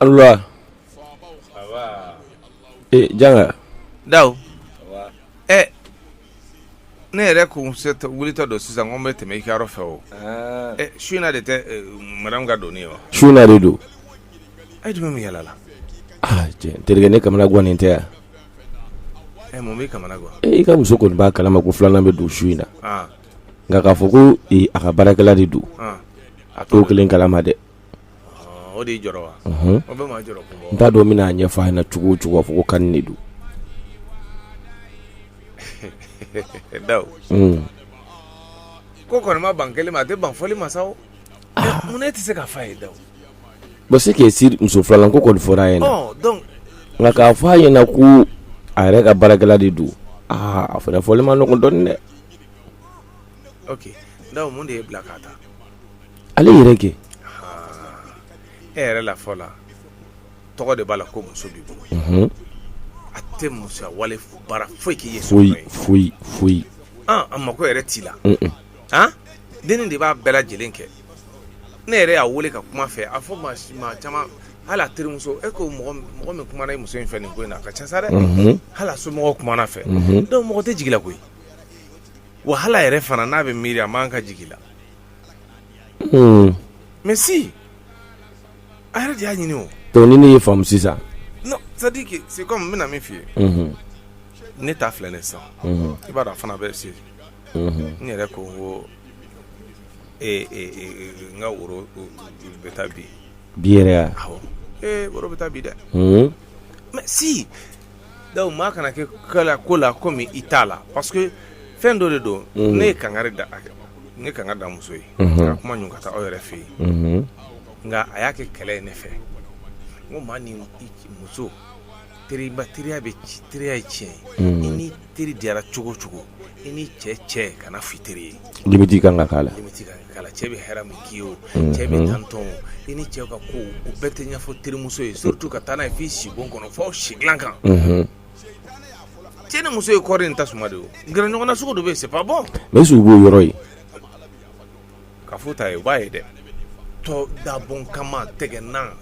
Allah. Janga. Daw. Ne yɛrɛ kun se wulita don sisan ko n bɛ tɛmɛ I ka yɔrɔ fɛ o. Su in na de tɛ madame ka donni ye wa? Su in na de don. A ye jumɛn min yala la? Cɛ terikɛ ne kamana gan nin tɛ yan. Mun b'i kamana gan? I ka muso kɔni b'a kalama ko filanan bɛ don su in na. Nka k'a fɔ ko a ka baarakɛla de don. A t'o kelen kalama dɛ. O de y'i jɔrɔ wa? O bɛ maa jɔrɔ kun bɔ. N t'a dɔn n bɛna ɲɛfɔ a ɲɛna cogo o cogo a fɔ ko kani de don. Daw. Ko kɔni ma ban kelen ma a tɛ ban fɔli ma sa o. Mun ne tɛ se ka f'a ye Daw? Bon c'est que si muso filanan ko kɔni fɔra a ɲɛna. Donc. Nka k'a fɔ a ɲɛna ko a yɛrɛ ka baarakɛla de don. A fana fɔli ma nɔgɔn dɔɔnin dɛ. Ok. Daw mun de ye bila ka taa? Ale yɛrɛ kɛ. E yɛrɛ la fɔ la tɔgɔ de b'a la ko muso b'i bolo. A tɛ muso wale baara foyi k'i ye sɔrɔ ye. Foyi. A mako yɛrɛ t'i la. Denni de b'a bɛɛ lajɛlen kɛ. Ne yɛrɛ y'a wele ka kuma fɛ a fɔ maa caman hali a terimuso ko mɔgɔ min kumana I muso in fɛ nin ko in na a ka ca sa dɛ. Hali a somɔgɔw kumana fɛ. Donc mɔgɔ tɛ jigi la koyi. Wa hali a yɛrɛ fana n'a bɛ miiri a man ka jigi la. Mais si a yɛrɛ de y'a ɲini o. Donc ni ne ye faamu sisan. Non, ça dit que c'est comme n bɛna min f'i ye. Ne ta filɛ ne sisan. I b'a dɔn a fana bɛ se. N yɛrɛ ko n ko n ka woro bɛ taa bi. Bi yɛrɛ ya? Awɔ. Woro bɛ taa bi dɛ. Mais si donc maa kana kɛ ko la komi I t'a la parce que fɛn dɔ de don ne ye kangari da muso ye. Ka kuma ɲun ka taa aw yɛrɛ fɛ yen. Nka a y'a kɛ kɛlɛ ye ne fɛ. N ko maa ni muso teriya bɛ teriya ye tiɲɛ ye. I ni teri diyara cogo o cogo I ni cɛ kana f'i teri ye. Limite kan ka k'a la. Limite kan ka k'a la. Cɛ bɛ hɛrɛ min k'i ye o cɛ bɛ tantɔn o I ni cɛw ka ko o bɛɛ tɛ ɲɛfɔ terimuso ye surtout ka taa n'a ye f'i si bon kɔnɔ f'aw si dilan kan. Cɛ ni muso ye kɔɔri in tasuma de o. Gɛrɛ ɲɔgɔn na sugu dɔ bɛ yen c'est pas bon. Mais sugu b'o yɔrɔ ye. Ka fɔ ta ye o b'a ye dɛ. Tɔ dabɔn kama tɛgɛnan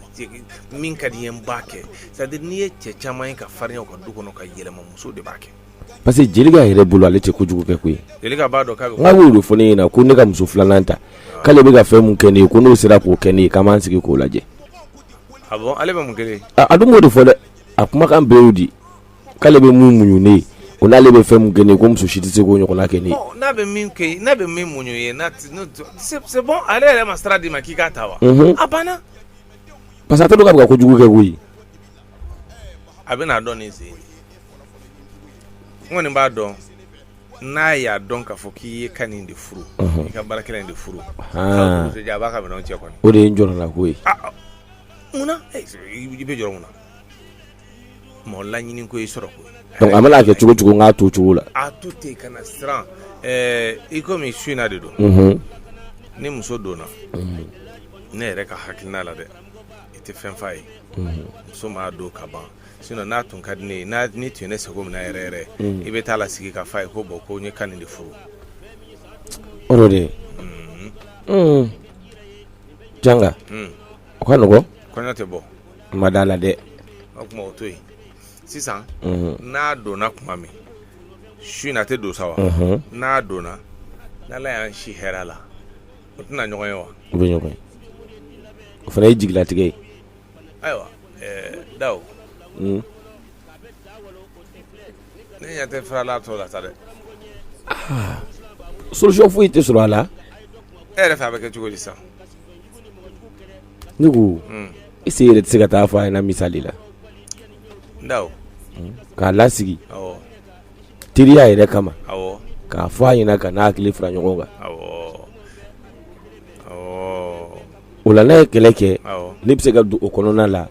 min ka di ye n b'a kɛ c'est à dire n'i ye cɛ caman ye ka farinya u ka du kɔnɔ ka yɛlɛma muso de b'a kɛ. Parce que Jelika yɛrɛ bolo ale tɛ kojugu kɛ koyi. Jelika b'a dɔn k'a bɛ. N ka wolo fɔ ne ɲɛna ko ne ka muso filanan ta k'ale bɛ ka fɛn mun kɛ ne ye ko n'o sera k'o kɛ ne ye k'an b'an sigi k'o lajɛ. Ah bon ale bɛ mun kɛ ne ye? A dun b'o de fɔ dɛ a kumakan bɛɛ y'o di k'ale bɛ mun muɲu ne ye o n'ale bɛ fɛn mun kɛ ne ye ko muso si tɛ se k'o ɲɔgɔnna kɛ ne ye. N'a bɛ min kɛ n'a bɛ min muɲu ye c'est bon ale yɛrɛ ma sira d'i ma k'i k'a ta wa? A banna. Parce que a tɛ dɔn k'a bɛ ka kojugu kɛ koyi. A bɛ n'a dɔn nin sen. N kɔni b'a dɔn n'a y'a dɔn k'a fɔ k'i ye ka nin de furu I ka baarakɛla in de furu a b'a ka minɛnw cɛ kɔni. O de ye n jɔrɔla ko ye. Munna I bɛ jɔrɔ mun na? Mɔgɔ laɲini ko I sɔrɔ ko. Donc a mana kɛ cogo cogo n k'a to cogo la. A to ten kana siran I komi su in na de don. Ni muso donna ne yɛrɛ ka hakilina la dɛ I tɛ fɛn f'a ye. Muso m'a don ka ban. Sinon n'a tun ka di ne ye ni tun ye ne sago minɛ yɛrɛ I bɛ taa la sigi ka f'a ye ko bon ko n ye kan nin de furu. O de ye. Janga. O ka nɔgɔn. Kɔɲɔ tɛ bɔ. Ma d'a la dɛ. O kuma o to yen. Sisan n'a donna kuma min su in na a tɛ don sa wa? N'a donna n'Ala y'an si hɛrɛ la o tɛna ɲɔgɔn ye wa? O bɛ ɲɔgɔn ye. O fana ye jigilatigɛ ye. Ayiwa Daw. Ne ɲɛ tɛ farala tɔ la sa dɛ. Solution foyi tɛ sɔrɔ a la. E yɛrɛ fɛ a bɛ kɛ cogo di sisan? Ne ko est-ce que yɛrɛ tɛ se ka taa fɔ a ɲɛna misali la. Daw. K'a lasigi. Awɔ. Teriya yɛrɛ kama. Awɔ. K'a fɔ a ɲɛna ka n'a hakili fara ɲɔgɔn kan. O la n'a ye kɛlɛ kɛ ne bɛ se ka don o kɔnɔna la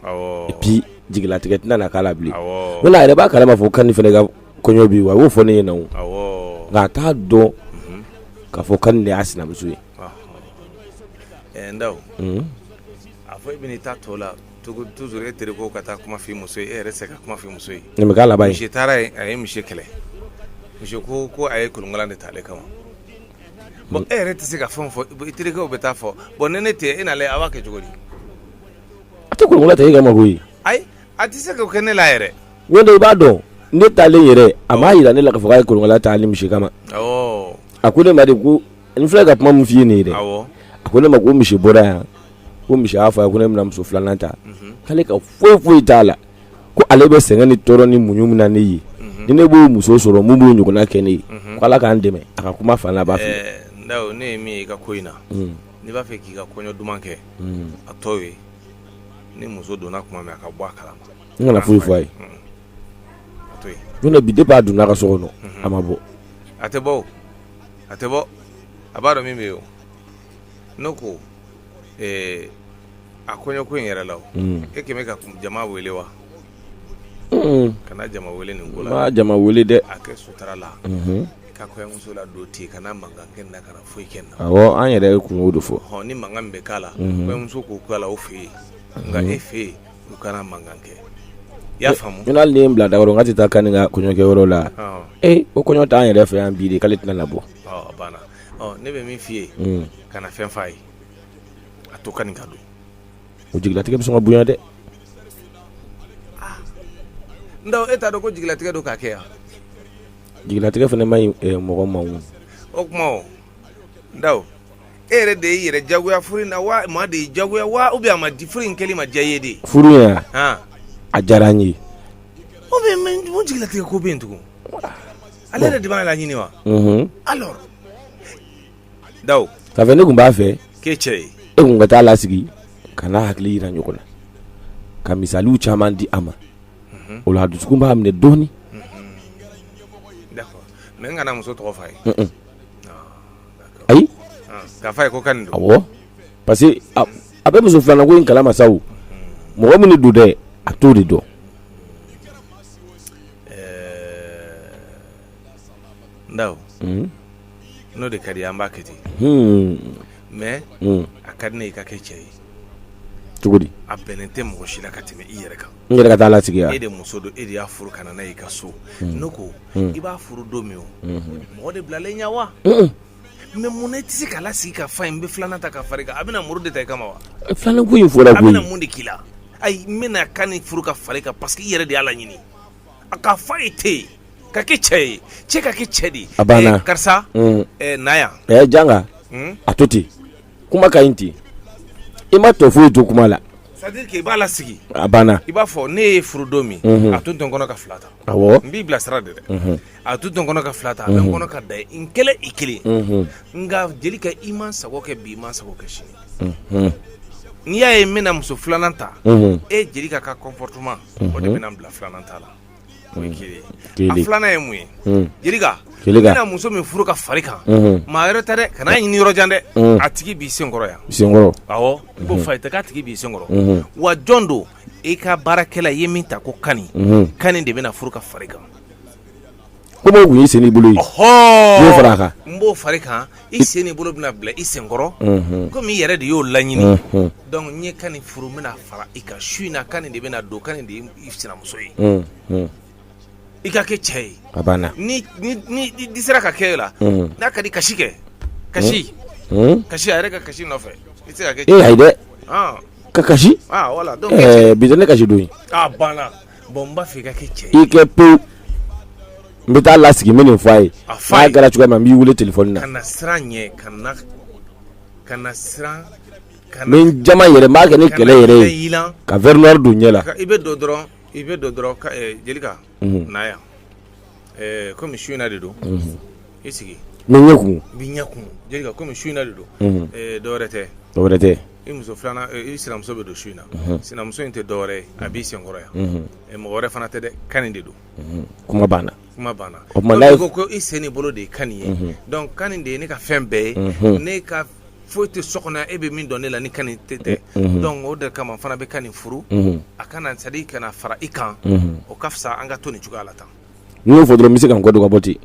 et puis jigilatigɛ tɛna na k'a la bilen. N'o la a yɛrɛ b'a kalama fɔ Kani fana ka kɔɲɔ bi wa a y'o fɔ ne ɲɛna o. Nka a t'a dɔn k'a fɔ Kani de y'a sinamuso ye. Ndaw a fɔ I bɛ n'i ta tɔ la toujours e teri ko ka taa kuma f'i muso ye e yɛrɛ se ka kuma f'i muso ye. Ne bɛ k'a laban ye. Misi taara ye a ye misi kɛlɛ misi ko a ye kolonkalan de ta ale kama. Bon e yɛrɛ tɛ se ka fɛn fɔ I terikɛw bɛ taa fɔ bon ni ne tɛ e n'ale a b'a kɛ cogo di? tɛ kolonkɔla ta e ka mago ye ayi a tɛ se ka kɛ ne la yɛrɛ ɲɔ dɔ i b'a dɔn ne taalen yɛrɛ a m'a yira ne la k'a fɔ k'a ye kolonkɔla ta ni misi kama a ko ne ma de ko n filɛ ka kuma min f'i ye nin ye dɛ a ko ne ma ko misi bɔra yan ko misi y'a fɔ a ye ko ne bɛna muso filanan ta k'ale ka foyi t'a la ko ale bɛ sɛgɛn ni tɔɔrɔ ni muɲu min na ne ye ni ne b'o muso sɔrɔ mun b'o ɲɔgɔnna kɛ ne ye ko Ala k'an dɛmɛ a ka kuma fan na a b'a fili Ndaw ne ye min ye i ka ko in na n'i b'a fɛ k'i ka kɔɲɔ duman kɛ a tɔ ye ni muso donna kuma min a ka bɔ a kalama n kana foyi fɔ a ye a to yen n'o bi depuis a donna a ka so kɔnɔ a ma bɔ a tɛ bɔ a b'a dɔn min bɛ yen o ne ko a kɔɲɔ ko in yɛrɛ la o e kɛmɛ ka jama wele wa kana jama wele nin ko la ma jama wele dɛ a kɛ sutura la ka kɔɲɔmuso la don ten kana mankan kɛ na kana foyi kɛ na awɔ an yɛrɛ ye kungo de fɔ ni mankan min bɛ k'a la kɔɲɔmuso k'o k'a la o fɛ yen nka e fɛ yen u kana mankan kɛ i y'a faamu n'ale ne ye n bila Dakɔrɔ n ka tɛ taa Kani ka kɔɲɔkɛyɔrɔ la o kɔɲɔ t'an yɛrɛ fɛ yan bi de k'ale tɛna labɔ a banna ne bɛ min f'i ye kana fɛn f'a ye a to Kani ka don o jigilatigɛ bɛ sɔn ka bonya dɛ Ndaw e t'a dɔn ko jigilatigɛ don k'a kɛ yan jigilatigɛ fana ma ɲi mɔgɔ ma o kuma o Ndaw e yɛrɛ de y'i yɛrɛ jagoya furu in na wa maa de y'i jagoya wa ou bien a ma di furu in kɛli ma diya i ye de furu in a diyara n ye o bien mun jigilatigɛ ko bɛ yen tugun ale yɛrɛ de b'a laɲini wa alors Ndaw ça fait ne tun b'a fɛ k'e cɛ ye e kun ka taa lasigi ka n'a hakili yira ɲɔgɔn na ka misaliw caman di a ma o la dusukun b'a minɛ dɔɔni d'accord mais n kana muso tɔgɔ f'a ye ayi k'a f'a ye ko Kani don awɔ parce que a bɛ muso filanan ko in kalama sa o mɔgɔ min don dɛ a t'o de dɔn Ndaw n'o de ka di an b'a kɛ ten mais a ka di ne i ka kɛ cɛ ye cogo di a bɛnnen tɛ mɔgɔ si la ka tɛmɛ i yɛrɛ kan n yɛrɛ ka taa lasigi e de muso don e de y'a furu ka na n'a ye i ka so ne ko i b'a furu don min o mɔgɔ de bilalen ɲɛ wa mais mun na i tɛ se k'a lasigi ka fa in bɛ filanan ta ka fari kan a bɛna muru de ta i kama wa filanan ko in fɔra koyi a bɛna mun de k'i la ayi n bɛna Kani furu ka fari kan parce que i yɛrɛ de y'a laɲini a ka fa ye te yen ka kɛ cɛ ye cɛ ka kɛ cɛ de a banna karisa na yan janga a to ten kuma ka ɲi ten i ma tɔ foyi to kuma la c'est à dire que i b'a lasigi a banna i b'a fɔ ne ye furu don min a to n tɛ n kɔnɔ ka fila ta awɔ n b'i bilasira de dɛ a to n tɛ n kɔnɔ ka fila ta a bɛ n kɔnɔ ka da ye n kelen i kelen nka Jelika i ma sago kɛ bi i ma sago kɛ sini n'i y'a ye n bɛna muso filanan ta e Jelika ka comportement o de bɛna n bila filanan ta la o ye kelen a filanan ye mun ye Jelika i bɛna muso min furu ka fari kan maa wɛrɛ tɛ dɛ kana ɲini yɔrɔ jan dɛ a tigi b'i senkɔrɔ yan senkɔrɔ awɔ i b'o fa i tɛ k'a tigi b'i senkɔrɔ wa jɔn don i ka baarakɛla i ye min ta ko Kani Kani de bɛna furu ka fari kan ko m'o kun y'i sen n'i bolo ye n'o fara a kan n b'o fari kan i sen n'i bolo bɛna bila i senkɔrɔ komi i yɛrɛ de y'o laɲini donc n ye Kani furu n bɛna fara i kan su in na Kani de bɛna don Kani de ye i sinamuso ye i ka kɛ cɛ ye a banna ni sera ka kɛ la n'a ka di kasi kɛ kasi a yɛrɛ ka kasi nɔfɛ i tɛ se ka kɛ ayi dɛ ka kasi voilà donc bi tɛ ne kasi don ye a banna bon n b'a fɛ i ka kɛ cɛ ye i kɛ pewu n bɛ taa lasigi n bɛ nin fɔ a ye n'a kɛra cogoya min n b'i wele telefɔni na kana siran ɲɛ kana siran n bɛ n jama yɛrɛ n b'a kɛ ni kɛlɛ yɛrɛ ye ka verre noir don ɲɛ la i bɛ don dɔrɔn Jelika na yan komi su in na de don i sigi n bɛ ɲɛ kun i b'i ɲɛ kun Jelika komi su in na de don dɔwɛrɛ tɛ i muso filanan i sinamuso bɛ don su in na sinamuso in tɛ dɔwɛrɛ ye a b'i senkɔrɔ yan mɔgɔ wɛrɛ fana tɛ dɛ Kani de don kuma banna o tuma n'a ko i sen n'i bolo de ye Kani ye donc Kani de ye ne ka fɛn bɛɛ ye ne ka foyi tɛ so kɔnɔ e bɛ min dɔn ne la ni Kani tɛ donc o de kama n fana bɛ Kani furu a kana c'est à dire kana fara i kan o ka fisa an ka to nin cogoya la tan n'i y'o fɔ dɔrɔn n bɛ se ka n kɔ don ka bɔ ten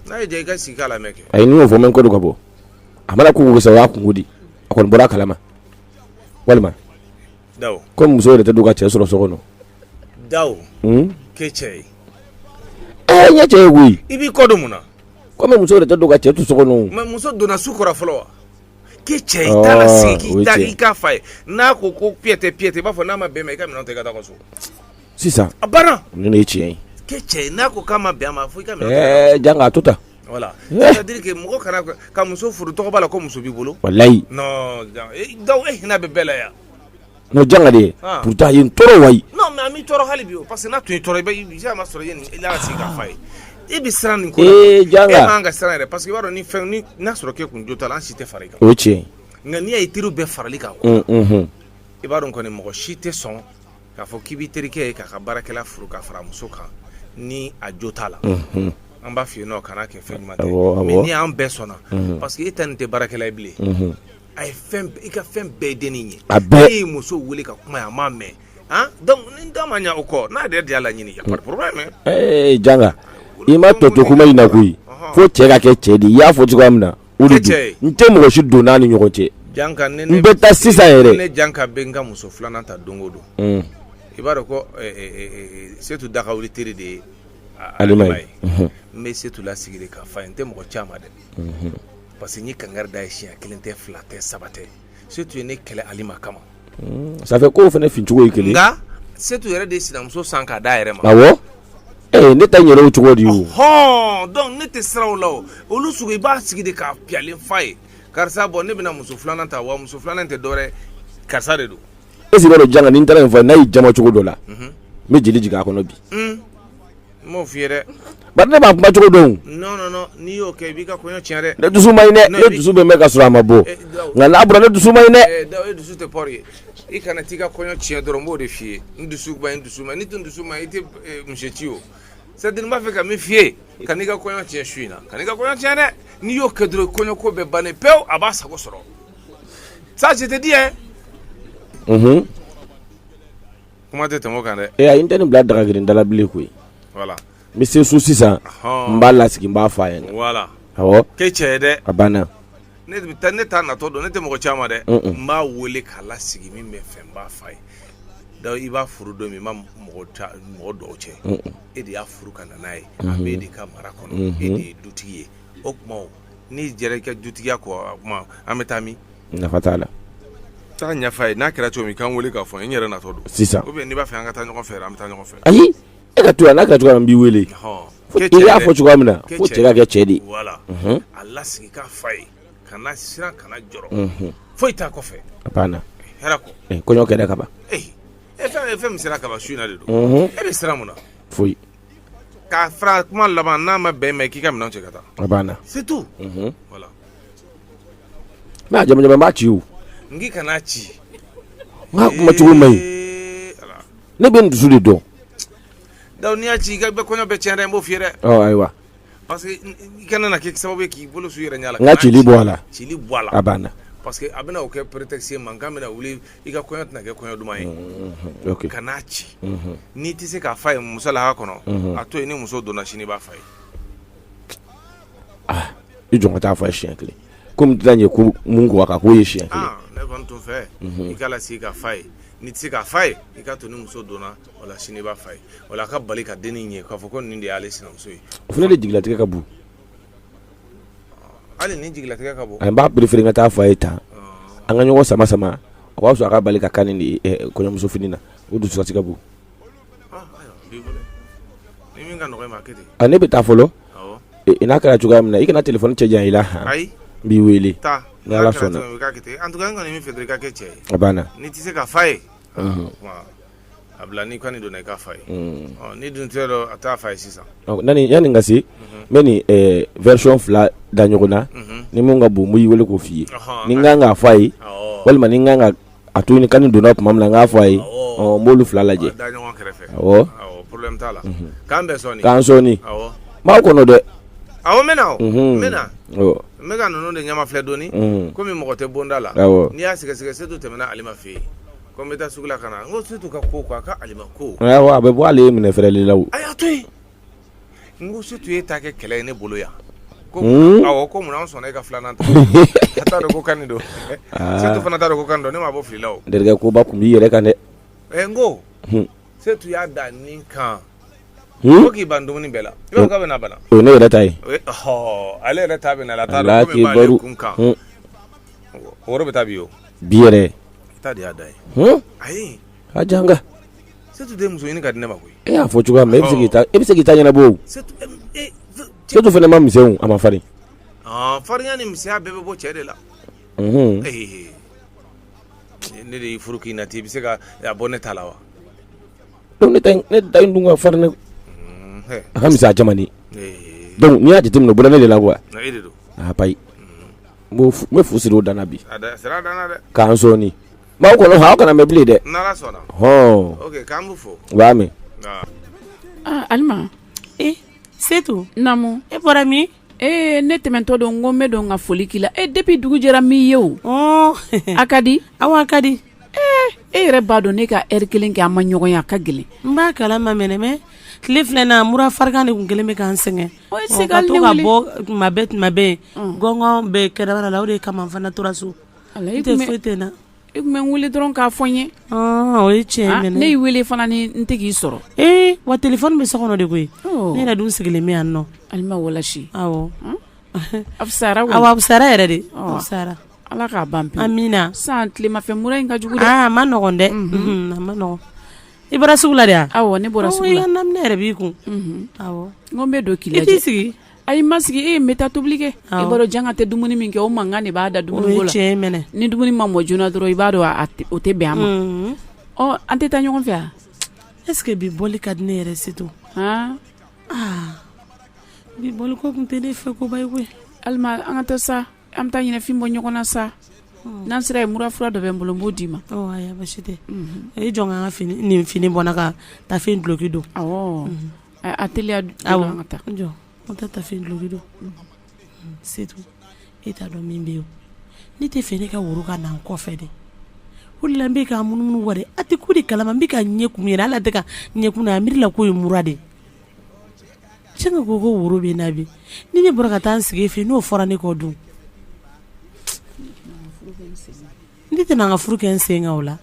n'a ye diya i ka sigi k'a lamɛn kɛ ayi n'i y'o fɔ n bɛ n kɔ don ka bɔ a mana ko ko sa o y'a kungo di a kɔni bɔra a kalama walima Dawo komi muso yɛrɛ tɛ don ka cɛ sɔrɔ so kɔnɔ Dawo k'e cɛ ye n ye cɛ ye koyi i b'i kɔ don mun na komi muso yɛrɛ tɛ don ka cɛ to so kɔnɔ mais muso donna su kɔrɔ fɔlɔ wa ke cɛ i t'a la sigi k'i k'a fa ye n'a ko piyɛtɛ i b'a fɔ n'a ma bɛn ma i ka minɛnw ta i ka taa ka so sisan a banna ne ye tiɲɛ ye ke cɛ n'a ko k'a ma bɛn a ma fo i ka minɛnw janga a to tan voilà c'est-à-dire que mɔgɔ kana ka muso furu tɔgɔ b'a la ko muso b'i bolo wallahi non donc e hinɛ bɛ bɛɛ la yan no janga de pourtant a ye n tɔɔrɔ wayi non mais a m'i tɔɔrɔ hali bi o parce que n'a tun y'i tɔɔrɔ i bɛ ma sɔrɔ i n'a sigi k'a fa ye e bɛ siran nin ko la janga e man ka siran yɛrɛ parce que i b'a dɔn ni fɛn ni n'a sɔrɔ k'e kun jo t'a la an si tɛ fara i kan o tiɲɛ nka n'i y'a ye teriw bɛɛ farali kan i b'a dɔn kɔni mɔgɔ si tɛ sɔn k'a fɔ k'i b'i terikɛ ye k'a ka baarakɛla furu ka fara muso kan ni a jo t'a la an b'a f'i ye nɔ kana kɛ fɛn ɲuman tɛ mais ni an bɛɛ sɔnna parce que e ta nin tɛ baarakɛla ye bilen a ye i ka fɛn bɛɛ ye dennin ye e ye muso wele ka kuma ye a m'a mɛn donc ni da ma ɲa o kɔ n'a yɛrɛ de y'a laɲini y a pas de problème janga i ma tɔ kuma in na koyi fo cɛ ka kɛ cɛ de i y'a fɔ cogoya min na o de don n tɛ mɔgɔ si don n'a ni ɲɔgɔn cɛ janka n bɛ taa sisan yɛrɛ ne janka bɛ n ka muso filanan ta don o don i b'a dɔn ko setu daga wuli teri de ye alima ye n bɛ setu lasigi de k'a fa ye n tɛ mɔgɔ caman dɛ parce que n ye kankari da ye siɲɛ kelen tɛ fila tɛ saba tɛ setu ye ne kɛlɛ alima kama ça fait ko fana fincogo ye kelen nka setu yɛrɛ de ye sinamuso san k'a d'a yɛrɛ ma awɔ ne ta ɲɛna o cogo di o donc ne tɛ siran o la o olu sugu i b'a sigi de k'a piyalen fa ye karisa bɔn ne bɛna muso filanan ta wa muso filanan tɛ dɔwɛrɛ karisa de don est-ce que b'a dɔn janga ni n taara nin fɔ n'a y'i jama cogo dɔ la n bɛ jeli jigin a kɔnɔ bi n m'o f'i ye dɛ bari ne b'a kuma cogo dɔn non n'i y'o kɛ i b'i ka kɔɲɔ tiɲɛ dɛ ne dusu ma ɲi dɛ ne dusu bɛ mɛn ka sɔrɔ a ma bɔ nka n'a bɔra ne dusu ma ɲi dɛ e dusu tɛ pɔri ye i kana t'i ka kɔɲɔ tiɲɛ dɔrɔn n b'o de f'i ye n dusu ma ɲi ni tun dusu ma ɲi i tɛ muso ci o c'est-à-dire n b'a fɛ ka min f'i ye ka n'i ka kɔɲɔ tiɲɛ su in na ka n'i ka kɔɲɔ tiɲɛ dɛ n'i y'o kɛ dɔrɔn kɔɲɔ ko bɛ bannen pewu a b'a sago sɔrɔ ça je te dis hein kuma tɛ tɛmɛ o kan dɛ ayi n tɛ nin bila dagagirin dala bilen koyi voilà n bɛ se so sisan n b'a lasigi n b'a f'a ɲɛna voilà awɔ k'e cɛ ye dɛ a banna ne t'a natɔ dɔn ne tɛ mɔgɔ caman dɛ n b'a wele k'a lasigi min bɛ fɛ n b'a f'a ye donc i b'a furu don min i ma mɔgɔ dɔw cɛ e de y'a furu ka na n'a ye a bɛ e de ka mara kɔnɔ e de ye dutigi ye o tuma n'i jɛra i ka dutigiya kɔ o tuma an bɛ taa min nafa t'a la taa ɲɛf'a ye n'a kɛra cogo min k'an wele k'a fɔ n yɛrɛ natɔ don sisan ou bien n'i b'a fɛ an ka taa ɲɔgɔn fɛ an bɛ taa ɲɔgɔn fɛ ayi e ka to yan n'a kɛra cogoya min n b'i wele i y'a fɔ cogoya min na fo cɛ ka kɛ cɛ de ye voilà a lasigi k'a fa ye kana siran kana jɔrɔ foyi t'a kɔfɛ a banna hɛrɛ kɔ kɔɲɔ kɛra ka ban fɛn min sera kaba su in na de don e bɛ siran mun na foyi k'a fara kuma laban n'a ma bɛn ma k'i ka minɛnw cɛ ka taa a banna c'est tout voilà n'a jamajama n b'a ci o n k'i kana ci n ka kuma cogo man ɲi ne bɛ n dusu de dɔn donc n'i y'a ci i ka kɔɲɔ bɛ tiɲɛ dɛ n b'o f'i ye dɛ ayiwa parce que i kana na kɛ sababu ye k'i bolo su i yɛrɛ ɲɛ la n ka cili bɔ a la cili bɔ a la a banna parce que a bɛna o kɛ prétexte ye mankan bɛna wuli i ka kɔɲɔ tɛna kɛ kɔɲɔ duman ye kan'a ci n'i tɛ se k'a fa ye muso laha kɔnɔ a to yen ni muso donna sini i b'a fa ye i jɔn ka taa fɔ a ye siɲɛ kelen komi tɛ ɲɛ ko mun ko a kan k'o ye siɲɛ kelen ne kɔni tun fɛ i k'a lasigi ka fa ye n'i tɛ se k'a fa ye i ka to ni muso donna o la sini i b'a fa ye o la a ka bali ka dennin ye k'a fɔ ko nin de y'ale sinamuso ye o fana de jigilatigɛ ka bon hali ni jigilatigɛ ka bon n b'a préféré n ka taa fɔ a ye tan an ka ɲɔgɔn sama sama o b'a sɔrɔ a ka bali ka kan nin de kɔɲɔmuso fini na o dusukasi ka bon ni min ka nɔgɔ i ma a kɛ ten ne bɛ taa fɔlɔ n'a kɛra cogoya min na i kana téléphone cɛ jan i la ayi n b'i wele taa ni ala sɔnna en tout cas n kɔni min fɛ dɔrɔn i ka kɛ cɛ ye a banna n'i tɛ se ka fa ye a bila n'i kɔni donna i ka fa ye n'i dun tɛ dɔn a t'a fa ye sisan yanni n ka se n bɛ nin version 2 da ɲɔgɔn na ni mun ka bon n b'i wele k'o f'i ye ni n kan k'a fɔ a ye walima ni n kan ka a to ni kani donna tuma min na n k'a fɔ a ye n b'olu 2 lajɛ da ɲɔgɔn kɛrɛfɛ awɔ problème t'a la k'an bɛɛ sɔnni k'an sɔnni awɔ n b'aw kɔnɔ dɛ awɔ n bɛna o n bɛna awɔ n bɛ ka ninnu de ɲama filɛ dɔɔni komi mɔgɔ tɛ bonda la awɔ n'i y'a sɛgɛsɛgɛ setu tɛmɛna ale ma fɛ yen ko n bɛ taa sugu la ka na n ko setu ka ko a ka alima ko awɔ a bɛ bɔ ale ye minɛ fɛrɛli la o a y'a to yen n ko setu ye ta kɛ kɛlɛ ye ne bolo yan ko awɔ ko munna an sɔnna e ka filanan ta a t'a dɔn ko kan nin don setu fana t'a dɔn ko kan don ne ma bɔ fili la o n terikɛ koba kun b'i yɛrɛ kan dɛ n ko setu y'a da nin kan ko k'i ban dumuni bɛɛ la i b'a fɔ k'a bɛ na bana o ye ne yɛrɛ ta ye ale yɛrɛ ta bɛ na la t'a dɔn ko min b'ale kun kan woro bɛ taa bi o bi yɛrɛ taa de y'a da ye ayi a janga Setu den muso ɲini ka di ne ma koyi e y'a fɔ cogoya min na e bɛ se k'i ta ɲɛnabɔ o Setu fana ma misɛnw a ma farin farinya ni misɛnya bɛɛ bɛ bɔ cɛ de la ne de y'i furu k'i nati i bɛ se ka bɔ ne ta la wa donc ne ta in dun ka farin ne a ka misɛn a caman de donc n'i y'a jateminɛ o bɔra ne de la quoi e de don payi n bɛ fu siri o danna bi sira danna dɛ k'an sɔɔni m'aw kɔnɔ aw kana mɛn bilen dɛ n'Ala sɔnna ok k'an b'u fo u b'a mɛn Alima Setu namu e bɔra min ne tɛmɛntɔ don ko n bɛ don ka foli k'i la depuis dugu jɛra min ye o a ka di awa a ka di e yɛrɛ b'a dɔn ne ka heure kelen kɛ an ma ɲɔgɔn ye a ka gɛlɛn n b'a kalama mɛnɛ mais tile filɛ na mura farigan de kun kelen bɛ k'an sɛgɛn ka to ka bɔ tuma bɛɛ gɔngɔn bɛ kɛrɛfɛ la o de kama n fana tora so i tɛ foyi tɛ na i tun bɛ n wele dɔrɔn k'a fɔ n ye o ye tiɲɛ mɛnɛ ne y'i wele fana ni n tɛ k'i sɔrɔ wa téléphone bɛ so kɔnɔ de koyi ne yɛrɛ dun sigilen bɛ yan nɔ Alima walasi awɔ a fisayara a fisayara yɛrɛ de a fisayara Ala k'a ban pewu amina san tilemafɛ mura in ka jugu dɛ a ma nɔgɔn dɛ a ma nɔgɔn i bɔra sugu la de wa awɔ ne bɔra sugu la i ka naminɛ yɛrɛ b'i kun awɔ n ko n bɛ don k'i lajɛ i t'i sigi ayi ma sigi n bɛ taa tobili kɛ i b'a dɔn janga tɛ dumuni min kɛ o mankan de b'a da dumuni ko la o ye tiɲɛ mɛnɛ ni dumuni ma mɔ joona dɔrɔn i b'a dɔn o tɛ bɛn a ma an tɛ taa ɲɔgɔn fɛ wa est-ce que bi bɔli ka di ne yɛrɛ Setu bi bɔli ko tun tɛ ne fɛ ko ba ye koyi Alima an ka taa sa an bɛ taa ɲinɛfin bɔ ɲɔgɔn na sa n'an sera yen mura fura dɔ bɛ n bolo n b'o d'i ma ayi basi tɛ i jɔ ka nin fini bɔnna ka tafin duloki don a teliya an ka taa jɔ n tɛ tafin duloki don Setu e t'a dɔn min bɛ yen ne tɛ fɛ ne ka woro ka na n kɔfɛ de o de la n bɛ ka munumunu wa de a tɛ ko de kalama n bɛ ka ɲɛkun yɛrɛ ala tɛ ka ɲɛkun na a miiri la ko ye mura de cɛ ka ko woro bɛ na bi ni ne bɔra ka taa n sigi fɛ n'o fɔra ne kɔ dun ne tɛna n ka furu kɛ n sen kan o la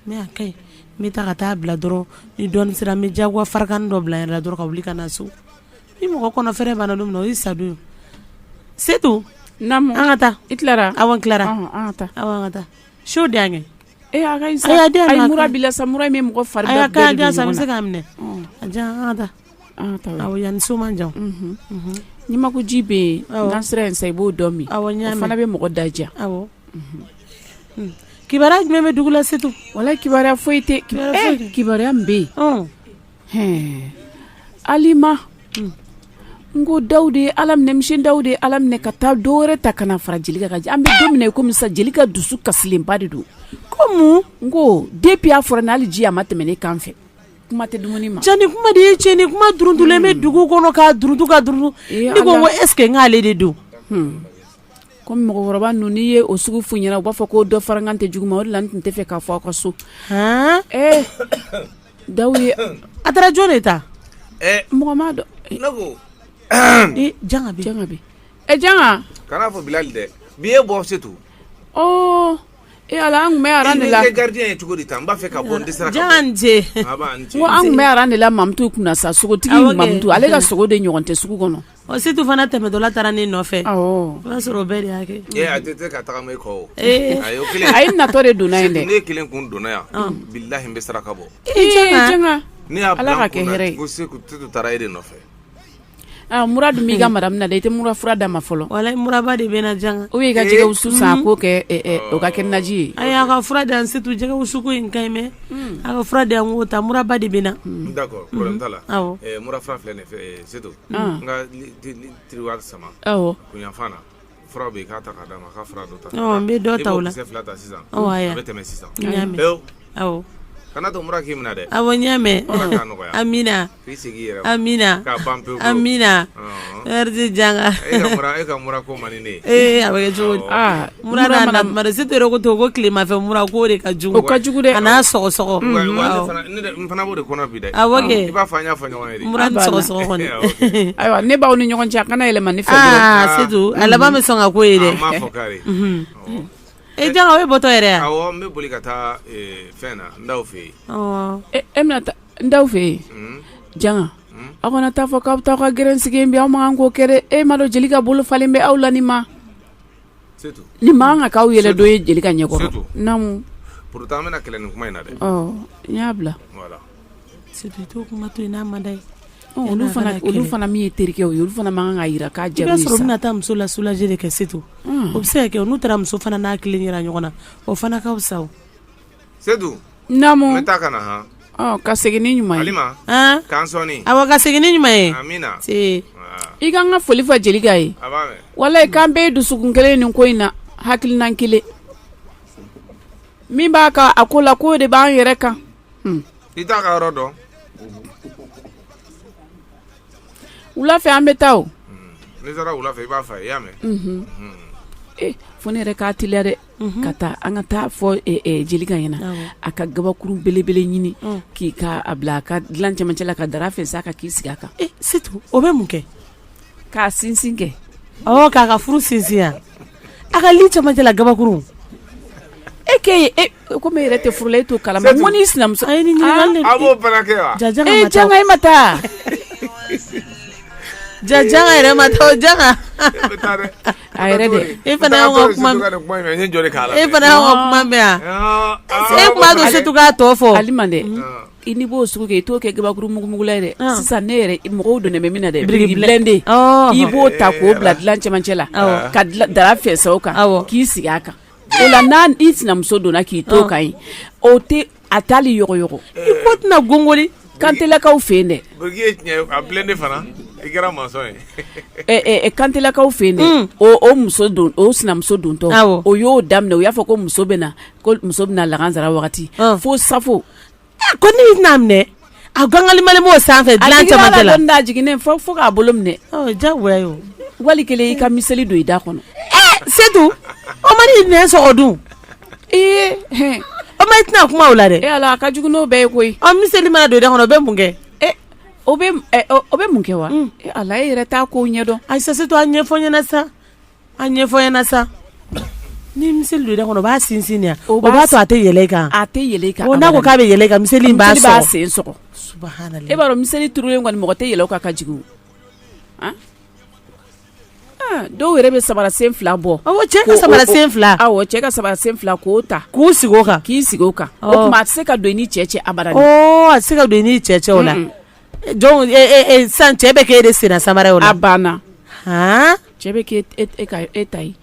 mais a ka ɲi n bɛ taa ka taa bila dɔrɔn ni dɔɔnin sera n bɛ jagoya farigan dɔ bila n yɛrɛ la dɔrɔn ka wuli ka na so ni mɔgɔ kɔnɔ fɛrɛ banna don min na o y'i sadon ye Setu an ka taa i tilara awɔ n tilara an ka taa awɔ an ka taa show di an kɛ a ka ɲi sa ayi mura b'i la sa mura min mɔgɔ fari bɛɛ de don ɲɔgɔn na sa n bɛ se k'a minɛ a diya an ka taa awɔ yanni so man jan ni ma ko ji bɛ yen n'an sera yen sa i b'o dɔn min o fana bɛ mɔgɔ daja awɔ kibaruya jumɛn bɛ dugu la Setu wala kibaruya foyi tɛ kibaruya min bɛ yen Alima n ko Dawude ala minɛ misi Dawude ala minɛ ka taa dɔwɛrɛ ta kana fara Jelika kan an bɛ don min na komi sa Jelika dusu kasilenba de don ko mun n ko depuis a fɔra n'hali ji a ma tɛmɛ ne kan fɛ kuma tɛ dumuni ma cɛni kuma de ye cɛni kuma duruntulen bɛ dugu kɔnɔ ka duruntu ne ko n ko est ce que n k'ale de don komi mɔgɔkɔrɔba ninnu n'i ye o sugu f'u ɲɛna u b'a fɔ ko dɔ farakan tɛ jugu ma o de la n tun tɛ fɛ k'a fɔ aw ka so Dawude a taara jɔn de ta mɔgɔ m'a dɔn ne ko janga bɛ janga kana fɔ Bilali dɛ bi ye bɔ Setu ala an tun bɛ aran de la i gardien ye cogo di ta n b'a fɛ ka bɔ n dɛsɛra ka janga n ce n ko an tun bɛ aran de la Mamutu kunna sa sogotigi Mamutu ale ka sogo de ɲɔgɔn tɛ sugu kɔnɔ Setu fana tɛmɛtɔla taara ne nɔfɛ o b'a sɔrɔ o bɛɛ de y'a kɛ a tɛ ka tagama i kɔ o a ye natɔ de donna yen dɛ ne kelen kun donna yan bilahi n bɛ saraka bɔ janga ne y'a ala ka kɛ hɛrɛ ye ko Setu taara e de nɔfɛ mura dun b'i ka madame na dɛ i tɛ mura fura d'a ma fɔlɔ wala muraba de bɛ na janga ou bien i ka jɛgɛ wusu san k'o kɛ o ka kɛ naji ye ayi a ka fura di yan Setu jɛgɛ wusu ko in ka ɲi mɛ a ka fura di yan k'o ta muraba de bɛ na d'accord problème t'a la awɔ mura fura filɛ nin fɛ Setu n ka tiriwari sama awɔ kunyanfan na fura bɛ yen k'a ta k'a d'a ma k'a fura dɔ ta n bɛ dɔ ta o la i b'o kisɛ 2 ta sisan awɔ a bɛ tɛmɛ sisan n y'a mɛn awɔ kana to mura k'i minɛ dɛ awɔ n y'a mɛn amina k'i segin i yɛrɛ amina k'a ban pewu amina merci janga e ka mura ko man di ne ye a bɛ kɛ cogo di mura n'a natuma Setu yɛrɛ ko ten ko tilemafɛ mura k'o de ka jugu o ka jugu dɛ a n'a sɔgɔsɔgɔ n fana b'o de kɔnɔ bi dɛ awɔ kɛ i b'a fɔ an y'a fɔ ɲɔgɔn ye de mura ni sɔgɔsɔgɔ kɔni ayiwa ne b'aw ni ɲɔgɔn cɛ a kana yɛlɛma ne fɛ dɔrɔn Setu a laban bɛ sɔn ka ko ye dɛ n m'a fɔ kari janga o ye bɔtɔ yɛrɛ yan awɔ n bɛ boli ka taa fɛn na n daw fɛ yen e bɛna taa n daw fɛ yen janga aw kana taa fɔ k'aw bɛ taa aw ka gɛrɛn sigi yen bi aw man kan k'o kɛ dɛ e ma dɔn Jelika bolo falen bɛ aw la nin ma ni maa ka k'aw yɛlɛ dɔ ye jeli ka ɲɛkɔrɔ namu pourtant an bɛna kɛlɛ nin kuma in na dɛ n y'a bila voilà Setu to kuma to ina manda olu fana min ye terikɛ olu fana man kan ka yira k'a jaru sa. I b'a sɔrɔ bɛna taa muso la soulager de kɛ Setu. O bɛ se ka kɛ n'u taara muso fana n'a kelen yira ɲɔgɔn na o fana ka fisa o. Setu. Namu. N bɛ taa ka na han. Ka segin ni ɲuman ye. Halima. K'an sɔnni. Awɔ ka segin ni ɲuman ye. Amina. I ka n ka foli fɔ Jelika ye. A b'a mɛn. Walayi k'an bɛɛ ye dusukun kelen nin ko in na hakilina kelen. Min b'a ka a ko la k'o de b'an yɛrɛ kan. I t'a ka yɔrɔ dɔn. Wula fɛ an bɛ taa o. N'i taara wula fɛ i b'a fɔ a ye i y'a mɛn. Fo ne yɛrɛ k'a teliya dɛ ka taa an ka taa fɔ Jelika ɲɛna a ka gabakuru belebele ɲini k'i ka a bila a ka dilan cɛmancɛ la ka dara fɛ sa ka k'i sigi a kan. Setu o bɛ mun kɛ? K'a sinsin kɛ. K'a ka furu sinsin yan. A ka li cɛmancɛ la gabakuru. Komi e yɛrɛ tɛ furu la e t'o kalama n ko n'i sinamuso. A ye ni ɲininkali. A b'o fana kɛ wa? Janga e ma taa. Janga yɛrɛ ma taa o janga. A yɛrɛ dɛ. E fana y'anw ka kuma mɛn. E fana y'anw ka kuma mɛn yan. E kuma to Setu k'a tɔ fɔ. Halima dɛ. I ni b'o sugu kɛ i t'o kɛ gabakuru mugumugula ye dɛ. Sisan ne yɛrɛ mɔgɔw donna bɛ min na dɛ. Biriki blende. I b'o ta k'o bila dilan cɛmancɛ la. Ka dara fɛnsɛ o kan. K'i sigi a kan. O la n'a i sinamuso donna k'i to kan ye o tɛ a taali yɔgɔyɔgɔ. I ko tɛna gongoli. Kantelakaw fɛ yen dɛ. Biriki ye tiɲɛ a blende fana i kɛra mɔnsɔn ye. Kantelakaw fɛ yen dɛ o muso don o sinamuso dontɔ o y'o daminɛ o y'a fɔ ko muso bɛna lakansara wagati fo safo. Ko n'i tɛna minɛ a gangalimalen b'o sanfɛ dilan cɛmancɛ la. A tigi jiginnen fo k'a bolo minɛ. Jagoya ye o. Wali kelen i ka miseli don i da kɔnɔ. Setu o ma n'i nɛn sɔgɔ dun. O ma i tɛna kuma o la dɛ. Ala a ka jugu n'o bɛɛ ye koyi. Miseli mana don i da kɔnɔ o bɛ mun kɛ? O bɛ mun kɛ wa? Ala e yɛrɛ t'a ko ɲɛdɔn. Ayisa Setu a ɲɛfɔ ɲɛna sa. Ni miseli don i da kɔnɔ o b'a sinsin yan. O b'a to a tɛ yɛlɛ i kan. A tɛ yɛlɛ i kan. N'a ko k'a bɛ yɛlɛ i kan miseli in b'a sen sɔgɔ. Subhanallah. E b'a dɔn miseli turulen kɔni mɔgɔ tɛ yɛlɛ o kan ka jigin o. Dɔw yɛrɛ bɛ sabarasen 2 bɔ. Cɛ ka sabarasen 2. Cɛ ka sabarasen 2 k'o ta. K'u sigi o kan. K'i sigi o kan. O tuma a tɛ se ka don i ni cɛ abada. A tɛ se ka don i ni cɛ o la. Donc san cɛ bɛ kɛ e de senna samara o la. A banna. Cɛ bɛ kɛ e ta ye.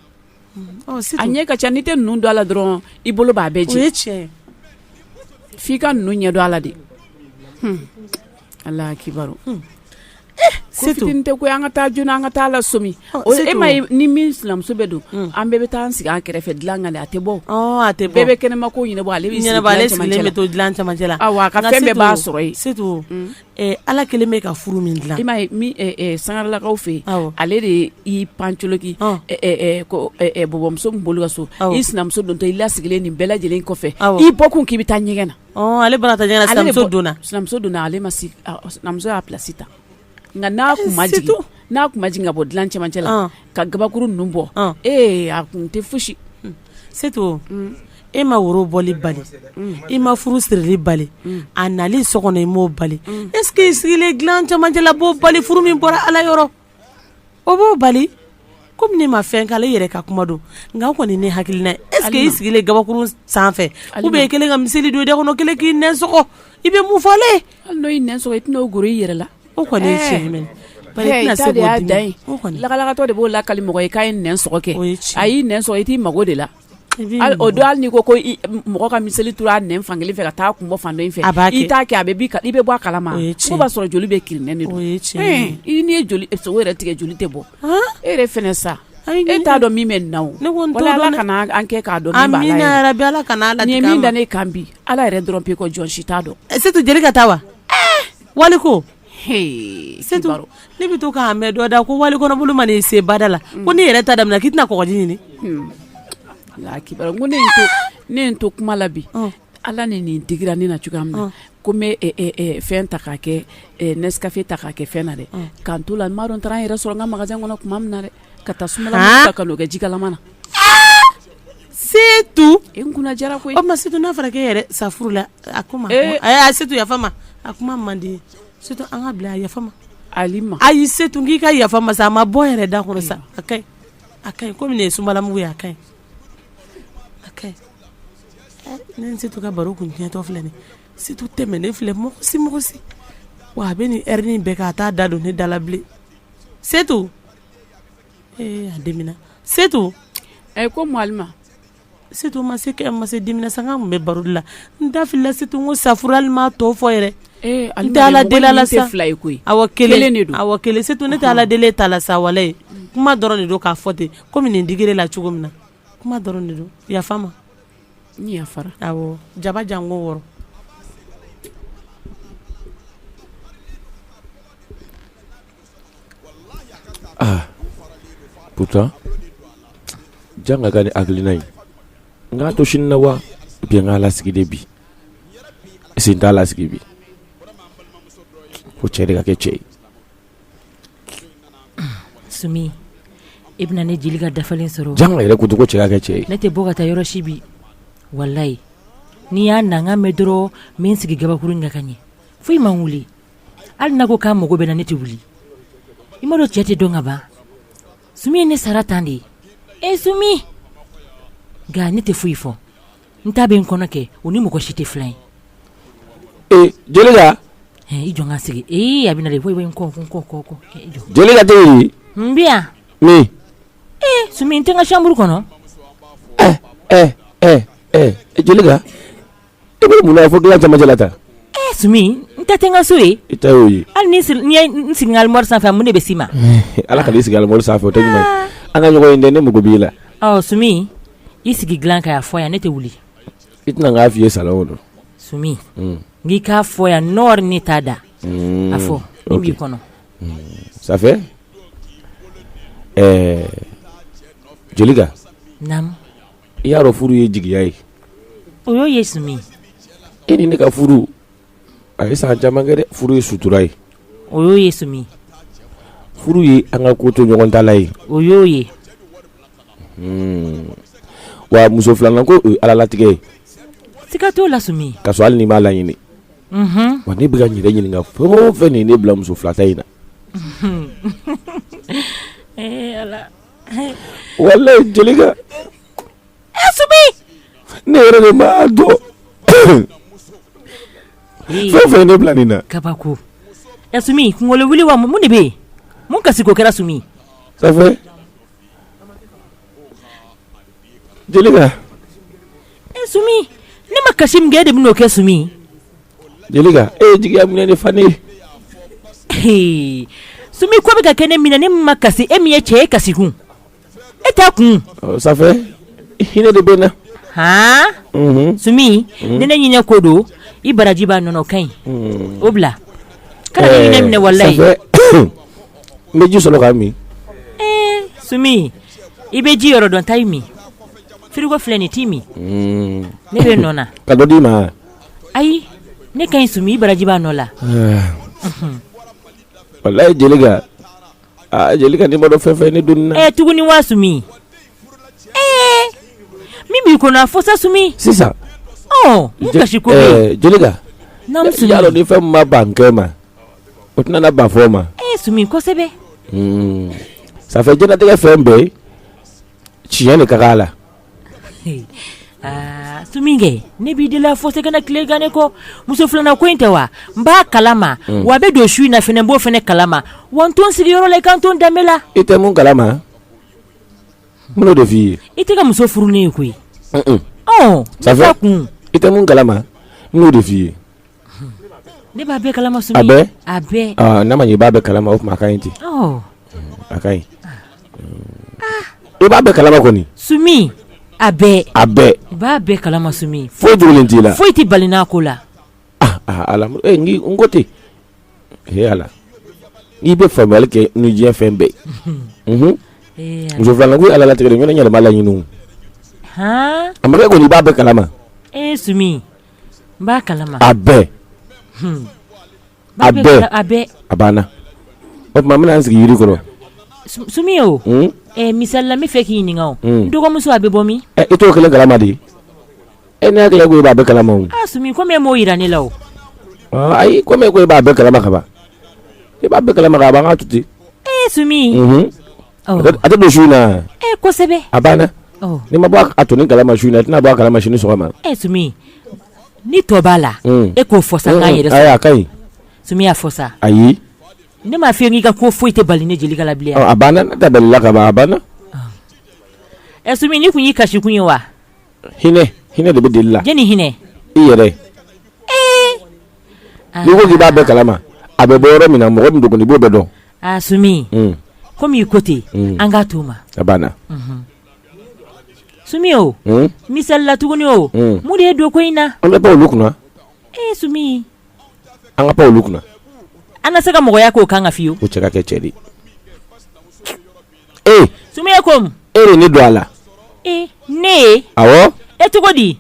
A ɲɛ ka ca n'i tɛ ninnu don a la dɔrɔn i bolo b'a bɛɛ jɛ. O ye tiɲɛ. F'i ka ninnu ɲɛ don a la de. Ala kibaru. Setu ko tɛ ko an ka taa joona an ka taa la somi. E ma ni min sinamuso bɛ don an bɛɛ bɛ taa an sigi an kɛrɛfɛ dilan kan de a tɛ bɔ. A tɛ bɔ. Bɛɛ bɛ kɛnɛma ko ɲɛnabɔ ale bɛ to dilan cɛmancɛ la. A ka fɛn bɛɛ b'a sɔrɔ yen. Setu Ala kelen bɛ ka furu min dilan. I ma ye Sangaralakaw fɛ yen ale de y'i pancoloki bɔbɔmuso min bolo ka so i sinamuso dontɔ i lasigilen nin bɛɛ lajɛlen kɔfɛ i bɔ kun k'i bɛ taa ɲɛgɛn na. Ale bɔra taa ɲɛgɛn na sinamuso donna ale ma se sinamuso y'a place ta. Nka n'a kun ma jigin ka bɔ dilan cɛmancɛ la ka gabakuru ninnu bɔ a kun tɛ fosi. Setu e ma woro bɔli bali i ma furu sirili bali a nali so kɔnɔ i m'o bali est ce que i sigilen dilan cɛmancɛ la b'o bali furu min bɔra Ala yɔrɔ o b'o bali komi ne ma fɛn k'ale yɛrɛ ka kuma don nka kɔni ne hakilina est ce que i sigilen gabakuru sanfɛ ou bien i kelen ka miseli don i da kɔnɔ kelen k'i nɛn sɔgɔ i bɛ mun fɔ ale. Hali n'o y'i nɛn sɔgɔ i tɛna o goro i yɛrɛ la. O kɔni ye tiɲɛ ye mɛ ta de y'a dan ye lakalakatɔ de b'o lakali mɔgɔ ye k'a ye nɛn sɔgɔ kɛ a y'i nɛn sɔgɔ i t'i mago de la o don hali n'i ko mɔgɔ ka miseli tura a nɛn fan kelen fɛ ka taa kun bɔ fan dɔ in fɛ i t'a kɛ i bɛ bɔ a kalama o b'a sɔrɔ joli bɛ kirinɛn de don i n'i ye joli sogo yɛrɛ tigɛ joli tɛ bɔ e yɛrɛ fɛnɛ sa e t'a dɔn min bɛ na o wala Ala kana an kɛ k'a dɔn min b'a la yɛrɛ. Amina yarabi Ala kana ala nin ye min dan ne kan bi Ala yɛrɛ dɔrɔn pe ko jɔn si t'a dɔn. Setu jeli ka taa wa wali ko. Setu ne bɛ to k'a mɛn dɔ da ko wali kɔnɔ bolo ma n'i se bada la ko ne yɛrɛ ta daminɛ k'i tɛna kɔgɔji ɲini. Ko ne ye n to kuma la bi Ala ni nin digira ne na cogoya min na ko n bɛ fɛn ta k'a kɛ Nescafe ta k'a kɛ fɛn na dɛ k'an to la n m'a dɔn n taara n yɛrɛ sɔrɔ n ka magasin kɔnɔ tuma min na dɛ ka taa sumala ta ka n'o kɛ jikalama na. Setu n kunna jara koyi. O ma Setu n'a fɔra k'e yɛrɛ sa furu la a kuma Setu yafa ma a kuma man di Setu an ka bila a yafa ma. Halima ayi Setu n k'i ka yafa ma sa a ma bɔ yɛrɛ da kɔnɔ sa a kaɲi Akai comme ne sumbala mu ya akai. Akai. Nen se to ka baro kun tiɲɛ tɔ filɛ ni. Si to tɛmɛnen filɛ mɔgɔ si. Wa a bɛ ni heure bɛɛ ka taa da don ne da la bilen. C'est tout. A dimina. C'est tout. Ko Malima. C'est tout ma se dimina sanga mun bɛ baro de la. N da filila c'est tout n ko safurali ma tɔ fɔ yɛrɛ. N tɛ ala deli la sa. Awɔ kelen de don. Awɔ kelen c'est tout ne tɛ ala deli ta la sa walayi. Kuma dɔrɔn de don k'a fɔ ten komi nin digire la cogo min na. Kuma dɔrɔn de don. Yafa ma. Ni yafara. Awɔ jaba jango wɔrɔ. Pourtant janga gani aglina yi nga to shinna wa bi nga la sigi de bi sin ta la sigi bi ko chere ka ke che Sumi ibna ne jili ka dafalen soro janga ire ko to ko chere ka ke che ne te boga ta yoro shibi wallahi ni ya nanga medro min sigi gaba kurunga kanye fu imanguli al nago ka mogo be na ne te wuli imaro chete donga ba Sumi ne saratandi Sumi ga ne te fu ifo nta be nkono ke oni mo ko shite fly Jeliga ijo nga sigi abina le boy nko ijo Jeliga te mbia mi Sumi ntenga shamburu kono Jeliga ebe muna fo gila jama jalata Sumi nta tenga suyi ita yoyi al ni singal mor sa fa mune be sima ala kali singal mor sa fa to nyima anga nyogo inde ne mugo bila Sumi isigi glanka ya foya nete wuli itna nga fiye salon Sumi ngi ka foya nor ni tada afo ngi kono ça fait Jeliga nam yaro furu ye jigi yayi oyo Sumi ini ne ka furu ay sa jamangere furu ye suturai oyo Sumi furu ye anga ko to nyogon talai oyo wa muso flana ko ala latige sikato la Sumi ka so al ni mala yini wa ne biga nyire nyini nga fo fe ni ne bla muso flata ina ala wallahi Jeliga Sumi ne re ma do fe ne bla nina kabako Sumi ngole wuli wa mu ne be mun kasiko kera Sumi ça fait Jeliga Sumi ne makashim gede muno ke Sumi Jeliga jigi amune ne fani Sumi ko be ka kene mina ne makasi emiye che kasi kun eta kun ça fait hine de bena Sumi nene nyine kodo ibaraji ba nono kai obla kana nyine mine wallahi ça fait meju solo kami Sumi ibeji yoro don taimi frigo fleni timi ne be nona kado di ma ai ne kai Sumi ibaraji ba nola wallahi Jeliga Jeliga ni modo fefe ni dunna tuguni wa Sumi mimi kona fosa Sumi sisa mukashiko Jeliga nam Sumi yaro ni fe ma banke ma otna na ba forma Sumi ko sebe ça fait jena de fembe chiene kagala Sumi nge ne bi de la fosa kana kle gane ko muso flana ko intewa mba kalama wa be do shu na fene bo fene kalama wonton sigi yoro le kanton damela ite mun kalama muno de fi ite ka muso furu ne ko ça fait ite mun kalama muno de fi ne ba be kalama Sumi abe na manyi ba be kalama of makainti akai ba be kalama ko ni Sumi abe ba be kalama Sumi fo julintila fo iti balina ko la ala ngi ngote ala ni be famel ke nu je fembe muso flana ko ala la tigre nyona nyala mala nyinu amaka ko ni ba be kalama Sumi ba kalama abe abana o mamna ansigi yiri ko Sumi misalla mi feki ni ngaw ndogo muso abe bomi ito kele kalama di ne akele go ba be kalama Sumi ko me mo irani law ai ko me ko ba be kalama ka ba ba be kalama ka ba ngatuti Sumi ata do su na kosɛbɛ abana ni ma bɔ a to ni kalama su na tɛna bɔ a kalama sini sɔgɔma Sumi ni tɔ b'a la e k'o fɔ sa k'an yɛrɛ sɔrɔ ayi a ka ɲi Sumi y'a fɔ sa ayi ne m'a f'i ye k'i ka ko foyi tɛ bali ne Jelika la bilen a banna ne tɛ balila ka ban a banna Sumi ni kun y'i kasi kun ye wa hinɛ de bɛ deli la jɛni hinɛ i yɛrɛ n'i ko k'i b'a bɛɛ kalama a bɛ bɔ yɔrɔ min na mɔgɔ min dogo i b'o bɛɛ dɔn Sumi komi i ko ten an k'a to ma a banna Sumi o misali la tuguni o mun de ye don ko in na an bɛ pan olu kunna Sumi an ka pan olu kunna an na se ka mɔgɔya k'o kan ka fiyewu o cɛ ka kɛ cɛ de Sumi ye ko de ne don a la ne ye awɔ e cogo di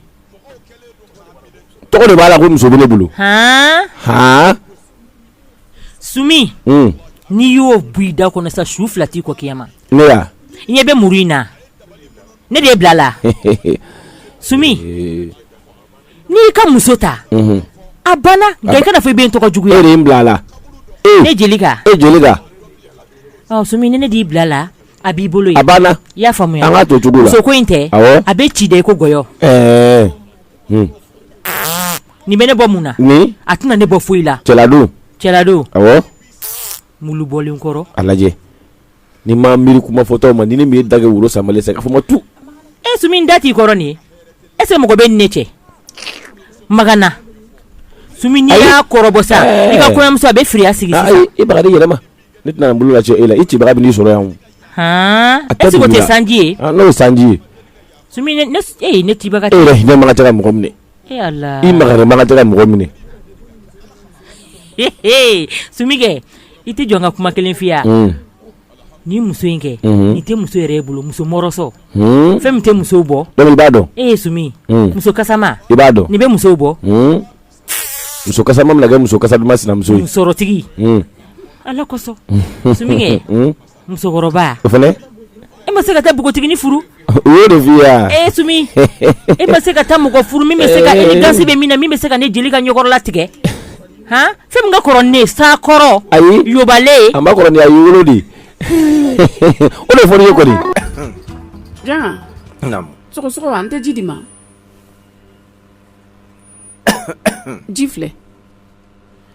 tɔgɔ de b'a la ko muso bɛ ne bolo Sumi n'i y'o bu i da kɔnɔ sa su 2 t'i kɔ kiyama ne ya i ɲɛ bɛ muru in na ne de ye bila la Sumi n'i ka muso ta a banna nka i kana fɔ i bɛ n tɔgɔ juguya e de ye n bila la ne Jelika Sumi ne d'i bila la a b'i bolo ye a banna i y'a faamuya an ka to cogo la muso ko in tɛ a bɛ ci da i ko gɔyɔ nin bɛ ne bɔ mun na a tɛna ne bɔ foyi la cɛladon awɔ mulu bɔlen kɔrɔ a lajɛ ni ma miiri kuma fɔtɔw ma ni ne m'e dage woro samale sa ka fɔ ma tu Sumi n da t'i kɔrɔ nin ye est ce que mɔgɔ bɛ ne cɛ Magana Sumi n'i y'a kɔrɔbɔ sa i ka kɔɲɔmuso a bɛ firiya sigi sisan i baga di yɛlɛma ne tɛna n bolo lacɛ e la i cibaga bɛ n'i sɔrɔ yan est ce que o tɛ sanji ye n'o ye sanji ye Sumi ne cibaga e yɛrɛ hinɛ man ka tɛ ka mɔgɔ minɛ Allah i magare man ka tɛ ka mɔgɔ minɛ Sumi kɛ i tɛ jɔn ka kuma kelen f'i ye ni muso in kɛ ni tɛ muso yɛrɛ bolo muso mɔrɔsɔ fɛn min tɛ musow bɔ i b'a dɔn Sumi muso kasama i b'a dɔn nin bɛ musow bɔ muso kasama bɛna kɛ muso kasa duman sinamuso ye musɔrɔtigi Ala kosɔn Sumi kɛ musokɔrɔba o fɛnɛ e ma se ka taa npogotigini furu o y'o de f'i ye wa Sumi e ma se ka taa mɔgɔ furu min bɛ se ka élégance bɛ min na min bɛ se ka ne Jelika ɲɛkɔrɔla tigɛ fɛn min ka kɔrɔ ne sakɔrɔ ayi yobale a ma kɔrɔ ni a y'i wolo de o de fɔ n'i ye kɔni Janga sɔgɔsɔgɔ an tɛ ji di ma ji filɛ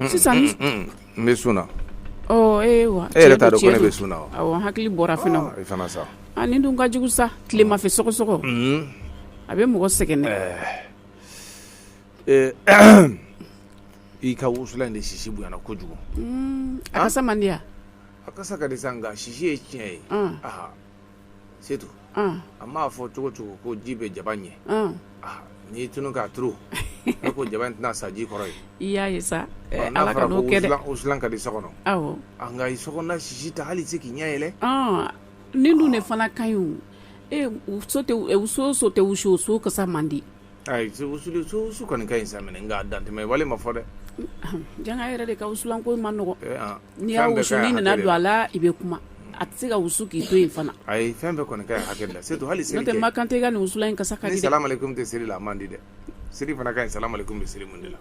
sisan n bɛ sun na wa e yɛrɛ t'a dɔn ko ne bɛ sun na wa awɔ hakili bɔra fana i fana sa nin dun ka jugu sa tilema fɛ sɔgɔsɔgɔ a bɛ mɔgɔ sɛgɛn dɛ i ka wusula in de sisi bonyana kojugu a kasa man di ya a kasa ka di sa nka sisi ye tiɲɛ ye setu a m'a fɔ cogo cogo ko ji bɛ jaba ɲɛ n'i y'i tunu k'a turu ne ko jaba in tɛna sa ji kɔrɔ ye i y'a ye sa ala ka n'o kɛ dɛ wusulan ka di so kɔnɔ awɔ nka i so kɔnɔna sisi ta hali se k'i ɲɛ yɛlɛ nin dun de fana ka ɲi o so tɛ wusu o so kasa man di ayi wusu kɔni ka ɲi sa mɛnɛ nka dantɛmɛ wale ma fɔ dɛ janga yɛrɛ de ka wusulan ko man nɔgɔ n'i y'a wusu n'i nana don a la i bɛ kuma a tɛ se ka wusu k'i to yen fana ayi fɛn bɛɛ kɔni ka ɲi hakɛ la setu hali seli kɛ n'o tɛ ma kan tɛ i ka nin wusulan in kasa ka di dɛ ni salamu aleykum tɛ seli la a man di dɛ seli fana ka ɲi salamu aleykum bɛ seli mun de la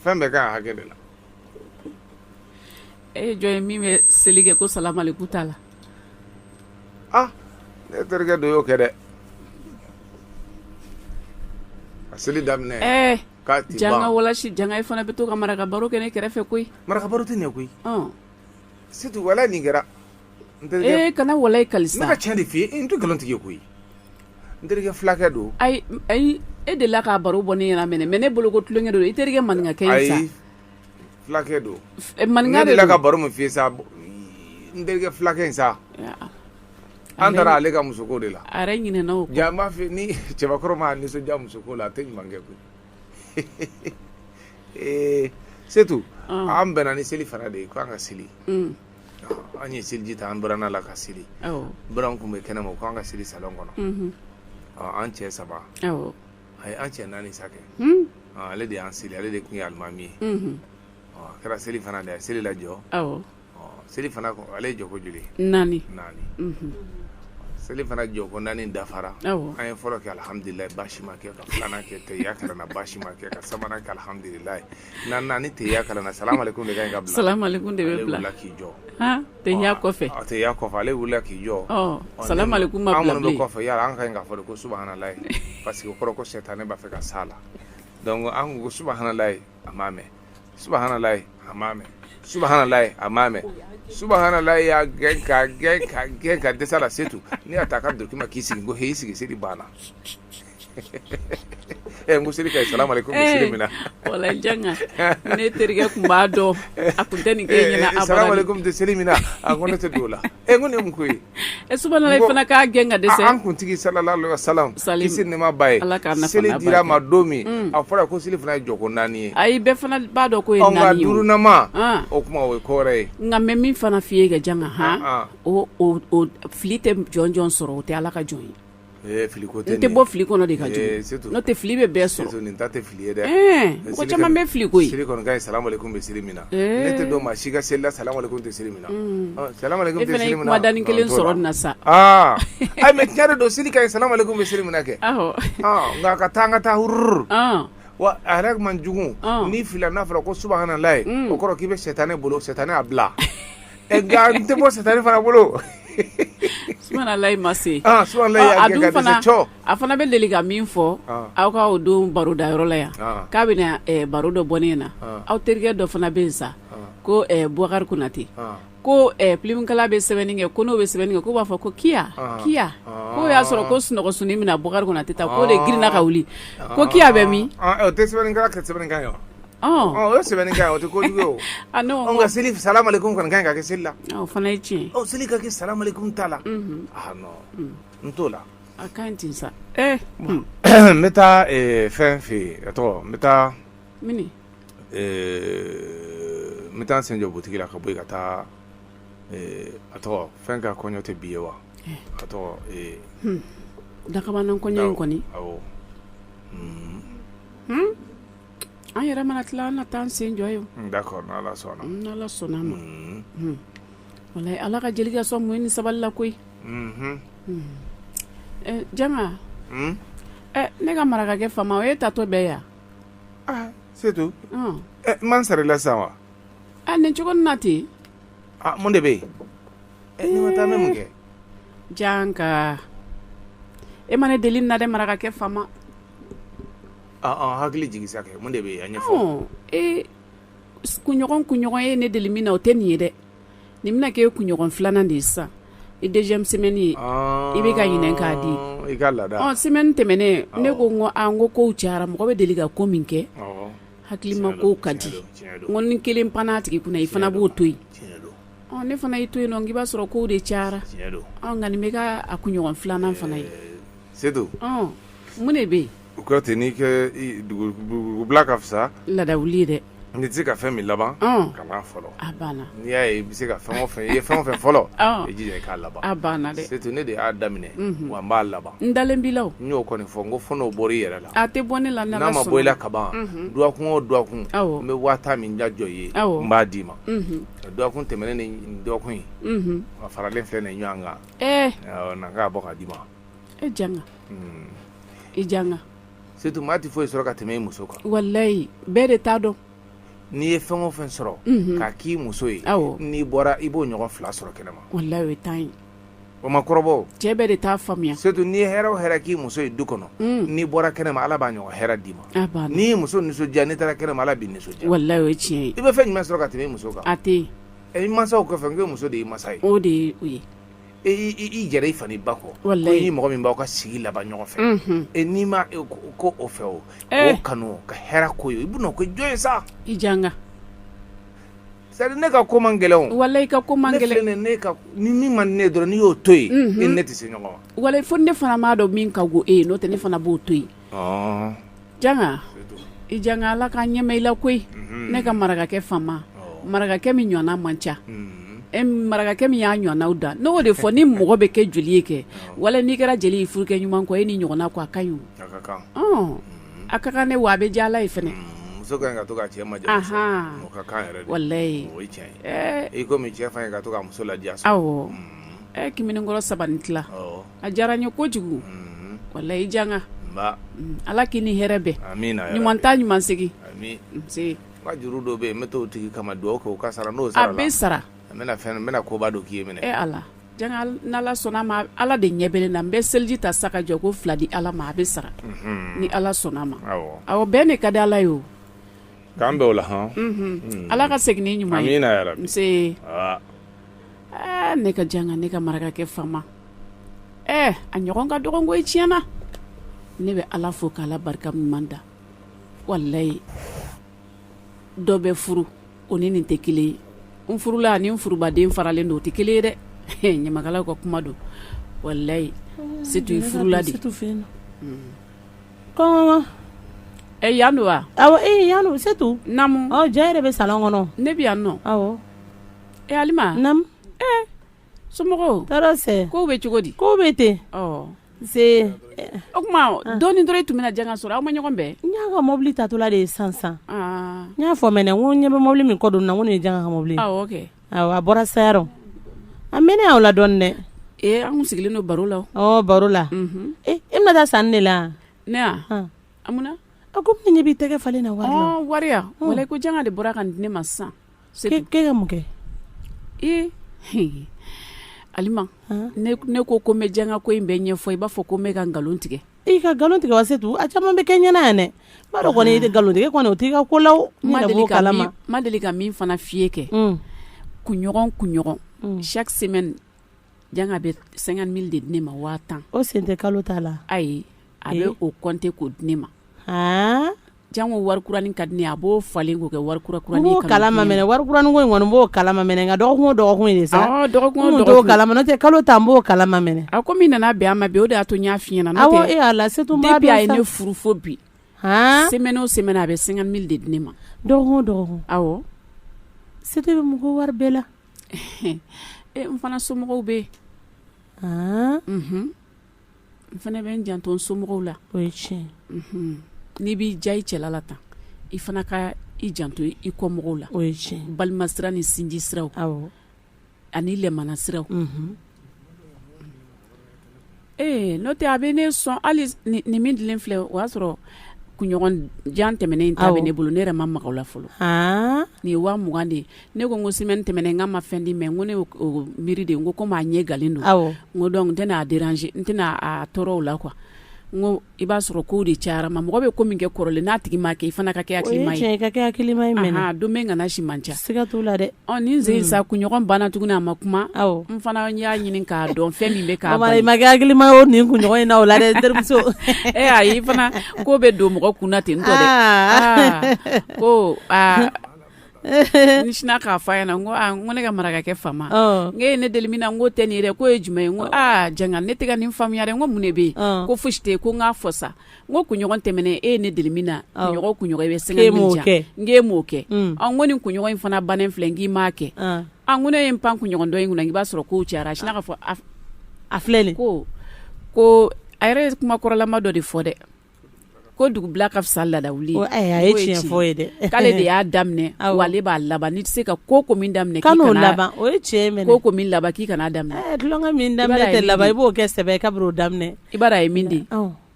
fɛn bɛɛ ka ɲi hakɛ de la e ye jɔn ye min bɛ seli kɛ ko salamu aleykum t'a la ne terikɛ dɔ y'o kɛ dɛ a seli daminɛ k'a ti ban janga walasi janga i fana bɛ to ka maraka baro kɛ ne kɛrɛfɛ koyi maraka baro tɛ ɲɛ koyi setu wala nin kɛra kana wala i kalisa ne ka tiɲɛ de f'i ye n tɛ nkalon tigɛ koyi n terikɛ fulakɛ don ayi e delila k'a baro bɔ ne ɲɛna mɛ ne bolo ko tulonkɛ don i terikɛ maninkakɛ ye sa ayi fulakɛ don maninka ne delila ka baro min f'i ye sa n terikɛ fulakɛ in sa an taara ale ka musoko de la a yɛrɛ ɲinɛna o ja n b'a fɛ ni cɛbakɔrɔ ma nisɔndiya musoko la a tɛ ɲuman kɛ koyi setu an bɛnna ni seli fana de ye ko an ka seli an ye seliji ta an bɔra la ka seli bɔra kun bɛ kɛnɛ ma ko an ka seli salon kɔnɔ an cɛ 3 a ye an cɛ 4 sa kɛ ale de y'an seli ale de tun ye alimami ye a kɛra seli fana de a ye seli lajɔ seli fana ale ye jɔ ko joli 4 seli fana jɔ ko naani dafara an ye fɔlɔ kɛ alhamdulilayi baasi ma kɛ ka filanan kɛ teya kalanna baasi ma kɛ ka sabanan kɛ alhamdulilayi naani ni teya kalanna salamu aleykum de ka ɲi ka bila salamu aleykum de bɛ bila ale wulila k'i jɔ teya kɔfɛ teya kɔfɛ ale wulila k'i jɔ salamu aleykum ma bila bilen an minnu bɛ kɔfɛ yala an ka ɲi ka fɔ de ko subahanallahi parce que o kɔrɔ ko sɛtanɛ b'a fɛ ka s'a la donc an ko subahanallahi a m'a mɛn subahanallahi a m'a mɛn subahanallahi a m'a mɛn subahanallahi y'a gɛn ka dɛsɛ la c'est tout ni y'a ta ka document k'i sigi ko he i sigi seli banna n ko seli ka ɲi salamu aleykum seli min na wala janga ne terikɛ kun b'a dɔn a kun tɛ nin kɛ ɲɛna abada salamu aleykum tɛ seli min na a ko ne tɛ don o la n ko ne mun ko ye subahanallahi fana k'a gɛn ka dɛsɛ an kuntigi sallallahu alaihi wasallam kisi nɛma ba ye seli dira ma don min a fɔra ko seli fana ye jɔko 4 ye ayi bɛɛ fana b'a dɔn ko ye 4 ye nka durunama o kuma o ye ko wɛrɛ ye nka mɛ min fana f'i ye ka janga o fili tɛ jɔn sɔrɔ o tɛ ala ka jɔn ye fili ko tɛ n tɛ bɔ fili kɔnɔ de ka jɔn n'o tɛ fili bɛ bɛɛ sɔrɔ nin ta tɛ fili ye dɛ mɔgɔ caman bɛ fili ko ye seli kɔni ka ɲi salamu aleykum bɛ seli min na ne tɛ dɔn maa si ka seli la salamu aleykum tɛ seli min na salamu aleykum tɛ seli min na e fana ye kumadani kelen sɔrɔ nin na sa ayi mɛ tiɲɛ de don seli ka ɲi salamu aleykum bɛ seli min na kɛ nka ka taa an ka taa hururu wa a yɛrɛ man jugu n'i filila n'a fɔra ko subahanallahi o kɔrɔ k'i bɛ sɛtanɛ bolo sɛtanɛ a bila nka n tɛ bɔ sɛtanɛ fana bolo subahanallahi ma se a fana bɛ deli ka min fɔ aw ka o don barodayɔrɔ la yan k'a bɛna baro dɔ bɔ ne na aw terikɛ dɔ fana bɛ yen sa ko Bubakari Konate ko pilimukala bɛ sɛbɛnni kɛ ko n'o bɛ sɛbɛnni kɛ ko b'a fɔ ko kiya ko y'a sɔrɔ ko sunɔgɔsuni mina Bubakari Konate ta k'o de girinna ka wuli ko kiya bɛ min o tɛ sɛbɛnnikɛla kɛ sɛbɛnnikan ye wa o ye sɛbɛnnikan ye o tɛ kojugu ye o nka seli salamu aleykum kɔni ka ɲi ka kɛ seli la o fana ye tiɲɛ seli ka kɛ salamu aleykum t'a la non n t'o la a ka ɲi ten sa n bɛ taa fɛn fɛ yen a tɔgɔ n bɛ taa mini n bɛ taa n sen jɔ butigi la ka bɔ yen ka taa a tɔgɔ fɛn ka kɔɲɔ tɛ bi ye wa a tɔgɔ dakabanan kɔɲɔ in kɔni awɔ an yɛrɛ mana tila an na taa an sen jɔ ye d'accord n'ala sɔnna n'ala sɔnna ma walayi ala ka jeli ka sɔn mun ni sabali la koyi janga ne ka maraka kɛ fama o ye tatɔ bɛɛ ya c'est tout man sarila sisan wa nin cogo na ten mun de bɛ yen ni ma taa mɛ mun kɛ janga e ma ne deli na dɛ maraka kɛ fama hakili jigi sa kɛ mun de bɛ yen a ɲɛfɔ kunɲɔgɔn ye ne deli min na o tɛ nin ye dɛ nin bɛna kɛ kunɲɔgɔn filanan de ye sisan i deuxième semaine ye i bɛ ka ɲinɛ k'a di i ka laada semaine tɛmɛnen ne ko n ko kow cayara mɔgɔ bɛ deli ka ko min kɛ hakilima kow ka di n ko ni kelen panna a tigi kunna i fana b'o to yen ne fana y'i to yen nɔ k'i b'a sɔrɔ kow de cayara nka nin bɛ ka a kunɲɔgɔn filanan fana ye c'est tout mun de bɛ yen o kɔrɔ tɛ n'i kɛ dugubila ka fisa ladawuli dɛ n'i tɛ se ka fɛn min laban ka n'a fɔlɔ a banna n'i y'a ye i bɛ se ka fɛn o fɛn i ye fɛn o fɛn fɔlɔ i jija i k'a laban a banna dɛ c'est tout ne de y'a daminɛ wa n b'a laban n dalen b'i la o n y'o kɔni fɔ n ko fɔ n'o bɔra i yɛrɛ la a tɛ bɔ ne la n'a ma bɔ i la kaban dɔgɔkun o dɔgɔkun n bɛ 1000 min jajɔ i ye n b'a d'i ma dɔgɔkun tɛmɛnen ni dɔgɔkun in a faralen filɛ nin ɲɔgɔn kan na n k'a bɔ k'a d'i ma e janga i janga c'est tout maa tɛ foyi sɔrɔ ka tɛmɛ i muso kan walayi bɛɛ de t'a dɔn n'i ye fɛn o fɛn sɔrɔ k'a k'i muso ye n'i bɔra i b'o ɲɔgɔn 2 sɔrɔ kɛnɛma walayi o ye tan ye o ma kɔrɔbɔ cɛ bɛɛ de t'a faamuya c'est tout n'i ye hɛrɛ o hɛrɛ k'i muso ye du kɔnɔ n'i bɔra kɛnɛma ala b'a ɲɔgɔn hɛrɛ d'i ma n'i ye muso nisɔndiya n'i taara kɛnɛma ala b'i nisɔndiya walayi o ye tiɲɛ ye i bɛ fɛn jumɛn sɔrɔ ka tɛmɛ i muso kan a tɛ i mansaw kɔfɛ n ko muso de y'i masa ye o de ye o ye i jɛra i fani ba kɔ ko i ni mɔgɔ min b'aw ka sigi laban ɲɔgɔn fɛ n'i ma ko o fɛ o kanu ka hɛrɛ ko ye i bɛna ko jɔn ye sa i janga c'est ne ka ko man gɛlɛn o walayi ka ko man gɛlɛn ne ka ni min man ne dɔrɔn n'i y'o to yen e ne tɛ se ɲɔgɔn ma walayi fo ne fana m'a dɔn min ka go e ye n'o tɛ ne fana b'o to yen janga i janga ala k'a ɲɛma i la koyi ne ka marakakɛ fama marakakɛ min ɲɔgɔnna man ca marakakɛ min y'a ɲɔgɔnnaw da n'o de fɔ ni mɔgɔ bɛ kɛ joli ye kɛ wala n'i kɛra jeli ye furukɛ ɲuman kɔ e ni ɲɔgɔnna kɔ a ka ɲi a ka kan ne wa a bɛ diya ala ye fɛnɛ muso ka ɲi ka to ka cɛ majamu o ka kan yɛrɛ de walayi o ye tiɲɛ ye i komi cɛ fana ka to ka muso ladiya awɔ Kiminikɔrɔ sabali tila a diyara n ye kojugu wala i janga ala k'i ni hɛrɛ bɛɛ ɲuman ta ɲuman segi ka juru dɔ bɛ yen n bɛ t'o tigi kama dugawu kɛ o ka sara n'o sara la a bɛ sara n bɛna koba dɔ k'i ye minɛ ala janga n'ala sɔnna ma ala de ɲɛ bɛ ne na n bɛ seliji ta sa ka jɔ ko 2 di ala ma a bɛ sara ni ala sɔnna ma awɔ bɛɛ ne ka di ala ye o k'an bɛn o la hɔn ala ka segin ni ɲuman ye amina yarabi nse ne ka janga ne ka maraka kɛ fama a ɲɔgɔn ka dɔgɔn ko i tiɲɛna ne bɛ ala fo k'ala barika ɲuman da walayi dɔ bɛ furu o ni nin tɛ kelen ye n furula ani n furubaden faralen don o tɛ kelen ye dɛ ɲamakalaw ka kuma don walayi situ i furula de kɔngɔ yan don wa awɔ yan don setu namu jɛ yɛrɛ bɛ salon kɔnɔ ne bɛ yan nɔ awɔ Alima namu somɔgɔw tɔɔrɔ sɛ kow bɛ cogo di kow bɛ ten se o kuma dɔɔni dɔrɔn i tun bɛna janga sɔrɔ aw ma ɲɔgɔn bɛn n y'a ka mobili tatɔla de ye sisan n y'a fɔ mɛnɛ n ko ɲɛ bɛ mobili min kɔ don na n ko nin ye janga ka mobili awɔ a bɔra sayarɔ an bɛ ne y'aw la dɔɔni dɛ an kun sigilen don baro la baro la e bɛna taa sanni de la ne amuna a ko ne ɲɛ b'i tɛgɛ falen na wari la wariya wala ko janga de bɔra ka di ne ma sisan k'e ka mun kɛ Alima ne ko n bɛ janga ko in bɛ ɲɛfɔ i b'a fɔ ko n bɛ ka nkalon tigɛ i ka nkalon tigɛ wa setu a caman bɛ kɛ ɲɛna yan dɛ b'a dɔn kɔni i tɛ nkalon tigɛ kɔni o t'i ka ko la o ma deli ka min fana f'iye kɛ kunɲɔgɔn chaque semaine janga bɛ 50 000 de di ne ma 1000 o sen tɛ kalo t'a la ayi a bɛ o compter k'o di ne ma jango wari kurani ka di ne a b'o falen k'o kɛ wari kurani b'o kalama mɛnɛ wari kurani ko in kɔni b'o kalama mɛnɛ nka dɔgɔkun ye de sa dɔgɔkun t'o kalama n'o tɛ kalo ta n b'o kalama mɛnɛ a ko min nana bɛn a ma bɛn o de y'a to n y'a f'i ɲɛna awɔ ala setu n b'a dɔn sa depuis a ye ne furu fo bi semaine o semaine a bɛ 50 000 de di ne ma dɔgɔkun awɔ setu bɛ mɔgɔ wari bɛɛ la n fana somɔgɔw bɛ yen n fana bɛ n janto n somɔgɔw la o ye tiɲɛ n'i b'i ja i cɛla la tan i fana ka i janto i kɔ mɔgɔw la o ye tiɲɛ balima sira ni sinji siraw ani lɛmana siraw n'o tɛ a bɛ ne sɔn hali nin min dilen filɛ o y'a sɔrɔ kunɲɔgɔn jan tɛmɛnen ta bɛ ne bolo ne yɛrɛ ma maga o la fɔlɔ nin ye 20,000 de ye ne ko n ko semaine tɛmɛnen n ka ma fɛn di mɛ n ko ne o miiri de n ko komi a ɲɛ galen don n ko donc n tɛna a déranger n tɛna a tɔɔrɔ o la quoi n ko i b'a sɔrɔ kow de cayara ma mɔgɔ bɛ ko min kɛ kɔrɔlen n'a tigi m'a kɛ i fana ka kɛ hakilima ye o ye tiɲɛ ka kɛ hakilima ye mɛnɛ don bɛ kana si man ca siga t'o la dɛ ni n sen sa kunɲɔgɔn banna tuguni a ma kuma n fana y'a ɲini k'a dɔn fɛn min bɛ k'a bali i ma kɛ hakilima ye o nin kunɲɔgɔn in na o la dɛ terimuso ayi fana ko bɛ don mɔgɔ kunna ten tɔ dɛ ko ni sina k'a f'a ɲɛna n ko ne ka maraka kɛ fama n ye ne deli min na n ko tɛ nin ye dɛ k'o ye jumɛn ye n ko janga ne tɛ ka nin faamuya dɛ n ko mun de bɛ yen ko fosi tɛ yen ko n k'a fɔ sa n ko kunɲɔgɔn tɛmɛnen e ye ne deli min na kunɲɔgɔn i bɛ 50 000 jan n k'e m'o kɛ n ko nin kunɲɔgɔn in fana bannen filɛ n k'i m'a kɛ n ko ne ye n pan kunɲɔgɔn dɔ in kunna i b'a sɔrɔ kow cayara a sina k'a fɔ a filɛ nin ko a yɛrɛ ye kuma kɔrɔlama dɔ de fɔ dɛ ko dugubila ka fisa ladawuli a ye tiɲɛ fɔ ye dɛ k'ale de y'a daminɛ wa ale b'a laban n'i tɛ se ka ko min daminɛ kan'o laban o ye tiɲɛ mɛnɛ ko min laban k'i kana daminɛ tulonkɛ min daminɛ tɛ laban i b'o kɛ sɛbɛ kabiri o daminɛ i b'a dɔn a ye min di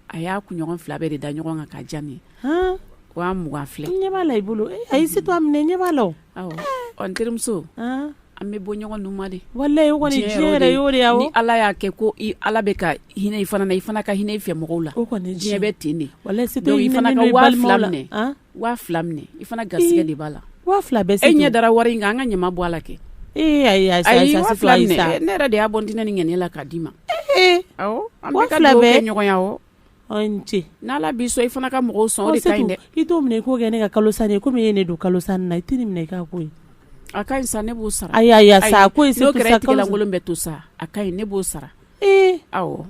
a y'a kunɲɔgɔn 2 bɛɛ de da ɲɔgɔn kan ka diya nin ye o y'a 20 filɛ ɲɛ b'a la i bolo a y'i sito a minɛ ɲɛ b'a la n terimuso an bɛ bɔ ɲɔgɔn numa de walayi o kɔni diɲɛ yɛrɛ y'o de ye ni ala y'a kɛ ko ala bɛ ka hinɛ i fana na i fana ka hinɛ i fɛ mɔgɔw la o kɔni diɲɛ bɛ ten de walayi sito i fana ka 2000 minɛ 2000 minɛ i fana garisɛgɛ de b'a la 2000 bɛɛ sito e ɲɛ dara wari in kan an ka ɲama bɔ a la kɛ ayi 2000 minɛ ne yɛrɛ de y'a bɔ n tɛnɛ ni ŋɛnɛ la k'a d'i ma awɔ an bɛ ka dugawu kɛ ɲɔgɔn ye n ce n'ala b'i sɔn i fana ka mɔgɔw sɔn o de ka ɲi dɛ i t'o minɛ i k'o kɛ ne ka kalo sanni ye komi e ye ne don kalo sanni na i tɛ nin minɛ i k'a ko ye a ka ɲi sa ne b'o sara ayi sa ko ye n'o kɛra tigɛlankolon bɛ to sa a ka ɲi ne b'o sara awɔ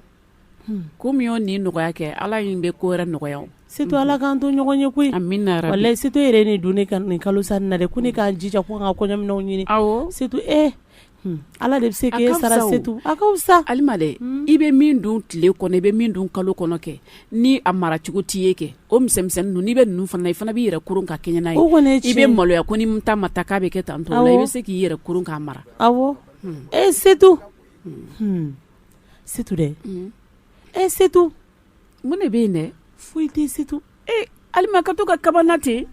ko min y'o nin nɔgɔya kɛ ala in bɛ ko wɛrɛ nɔgɔya o surtout ala k'an to ɲɔgɔn ye koyi amina rabi walayi surtout yɛrɛ ne don ne ka nin kalo sanni na dɛ ko ne k'an jija ko n ka kɔɲɔminɛnw ɲini awɔ surtout ala de bɛ se k'e sara surtout a ka fisa Alima dɛ i bɛ min dun tile kɔnɔ i bɛ min dun kalo kɔnɔ kɛ ni a mara cogo t'i ye kɛ o misɛnmisɛnnin ninnu n'i bɛ ninnu fana i fana b'i yɛrɛ kurun ka kɛɲɛ n'a ye o kɔni ye i bɛ maloya ko ni ta ma ta k'a bɛ kɛ tan tɔ la i bɛ se k'i yɛrɛ kurun k'a mara awɔ surtout C'est tout dɛ c'est tout mun de bɛ yen dɛ foyi tɛ c'est tout Alima ka to ka kabana ten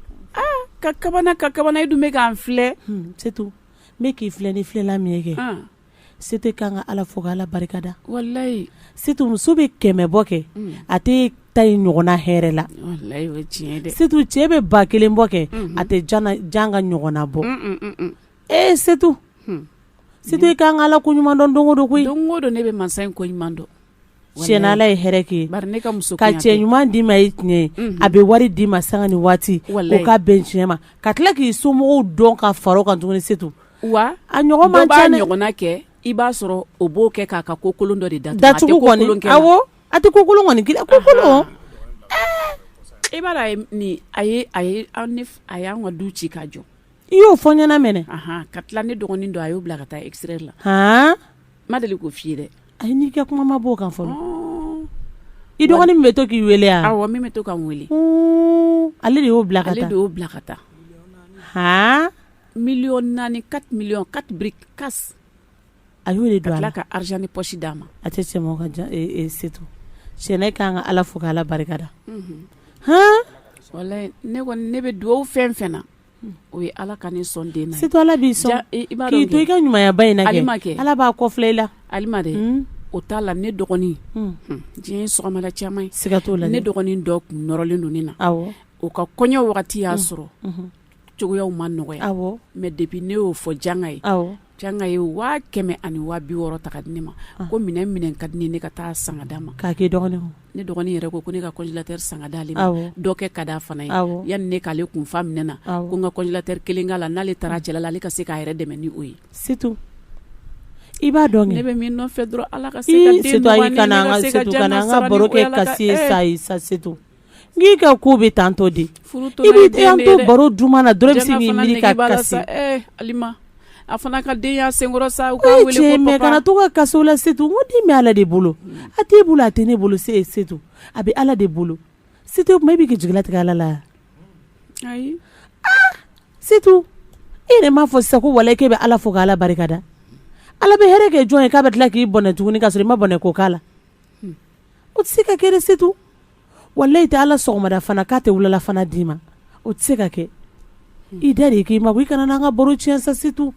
ka kabana i dun bɛ k'an filɛ c'est tout n bɛ k'i filɛ ni filɛla min ye kɛ c'est tout kan ka Ala fo ka Ala barikada wallahi c'est tout muso bɛ 100 bɔ kɛ a tɛ ta in ɲɔgɔnna hɛrɛ la wallahi o ye tiɲɛ dɛ c'est tout cɛ bɛ 1000 bɔ kɛ a tɛ jan ka ɲɔgɔnna bɔ c'est tout c'est tout kan ka Ala ko ɲuman dɔn don o don koyi don o don ne bɛ mansa in ko ɲuman dɔn tiɲɛ Ala ye hɛrɛ k'i ye bari ne ka muso ka cɛ ɲuman d'i ma i tiɲɛ a bɛ wari d'i ma sanga ni waati o ka bɛn tiɲɛ ma ka tila k'i somɔgɔw dɔn ka fara o kan tuguni c'est tout wa a ɲɔgɔn man ca ca dɛ dɔ b'a ɲɔgɔnna kɛ i b'a sɔrɔ o b'o kɛ k'a ka ko kolon dɔ de datugu kɔni awɔ a tɛ ko kolon kɔni ko kolon i b'a dɔn ni a ye an ka du ci k'a jɔ i y'o fɔ ɲɛna mɛnɛ ka tila ne dɔgɔnin dɔ a y'o bila ka taa extérieur la ma deli k'o f'i ye dɛ ayi n'i ka kuma ma b'o kan fɔlɔ i dɔgɔnin min bɛ to k'i wele yan awɔ min bɛ to ka n wele ale de y'o bila ka taa ale de y'o bila ka taa 4 millions 4 briques casse a y'o de don ka a la tila ka argent ni poche d'a ma a tɛ cɛmɔgɔ ka jan c'est tout sɛnɛ kan ka Ala fo ka Ala barikada wallahi ne bɛ dugawu fɛn fɛn na o ye Ala ka ne sɔn den na c'est tout Ala b'i sɔn k'i to i ka ɲumanyaba in na kɛ Ala b'a kɔfilɛ i la Alima dɛ o t'a la ne dɔgɔnin diɲɛ ye sɔgɔmada caman ye siga t'o la ne dɔgɔnin dɔ kun nɔrɔlen don ne na awɔ o ka kɔɲɔ wagati y'a sɔrɔ cogoyaw ma nɔgɔya awɔ mais depuis ne y'o fɔ janga ye janga ye 500 ani 600 ta ka di ne ma ko minɛn ka di ne ka taa sanga d'a ma k'a k'i dɔgɔnin ne dɔgɔnin yɛrɛ ko ne ka congélateur sanga d'ale ma dɔ kɛ ka d'a fana ye yanni ne k'ale kun fa minɛ na ko n ka congélateur kelen k'a la n'ale taara cɛla la ale ka se k'a yɛrɛ dɛmɛ ni o ye c'est tout i b'a dɔn ne bɛ min nɔfɛ dɔrɔn Ala ka se ka den ɲuman ne ka se ka janna sara baro kɛ kasi ye sa c'est tout n'i ka ko bɛ tantɔ de i bɛ tantɔ baro duman na dɔrɔn i bɛ se k'i miiri ka kasi Alima a fana ka den y'a senkɔrɔ sa u k'a wele ko papa kana to ka kasi o la c'est tout n ko den bɛ Ala de bolo a t'e bolo a tɛ ne bolo c'est tout a bɛ Ala de bolo c'est tout kuma i bɛ k'i jigilatigɛ Ala la ayi c'est tout i yɛrɛ m'a fɔ sisan ko walayi k'e bɛ Ala fo ka Ala barikada Ala bɛ hɛrɛ kɛ jɔn ye k'a bɛ tila k'i bɔnɛ tuguni k'a sɔrɔ i ma bɔnɛ ko k'a la o tɛ se ka kɛ dɛ c'est tout walayi tɛ Ala sɔgɔmada fana k'a tɛ wulala fana d'i ma o tɛ se ka kɛ i da de k'i ma bɔ i kana n'an ka baro tiɲɛ sa c'est tout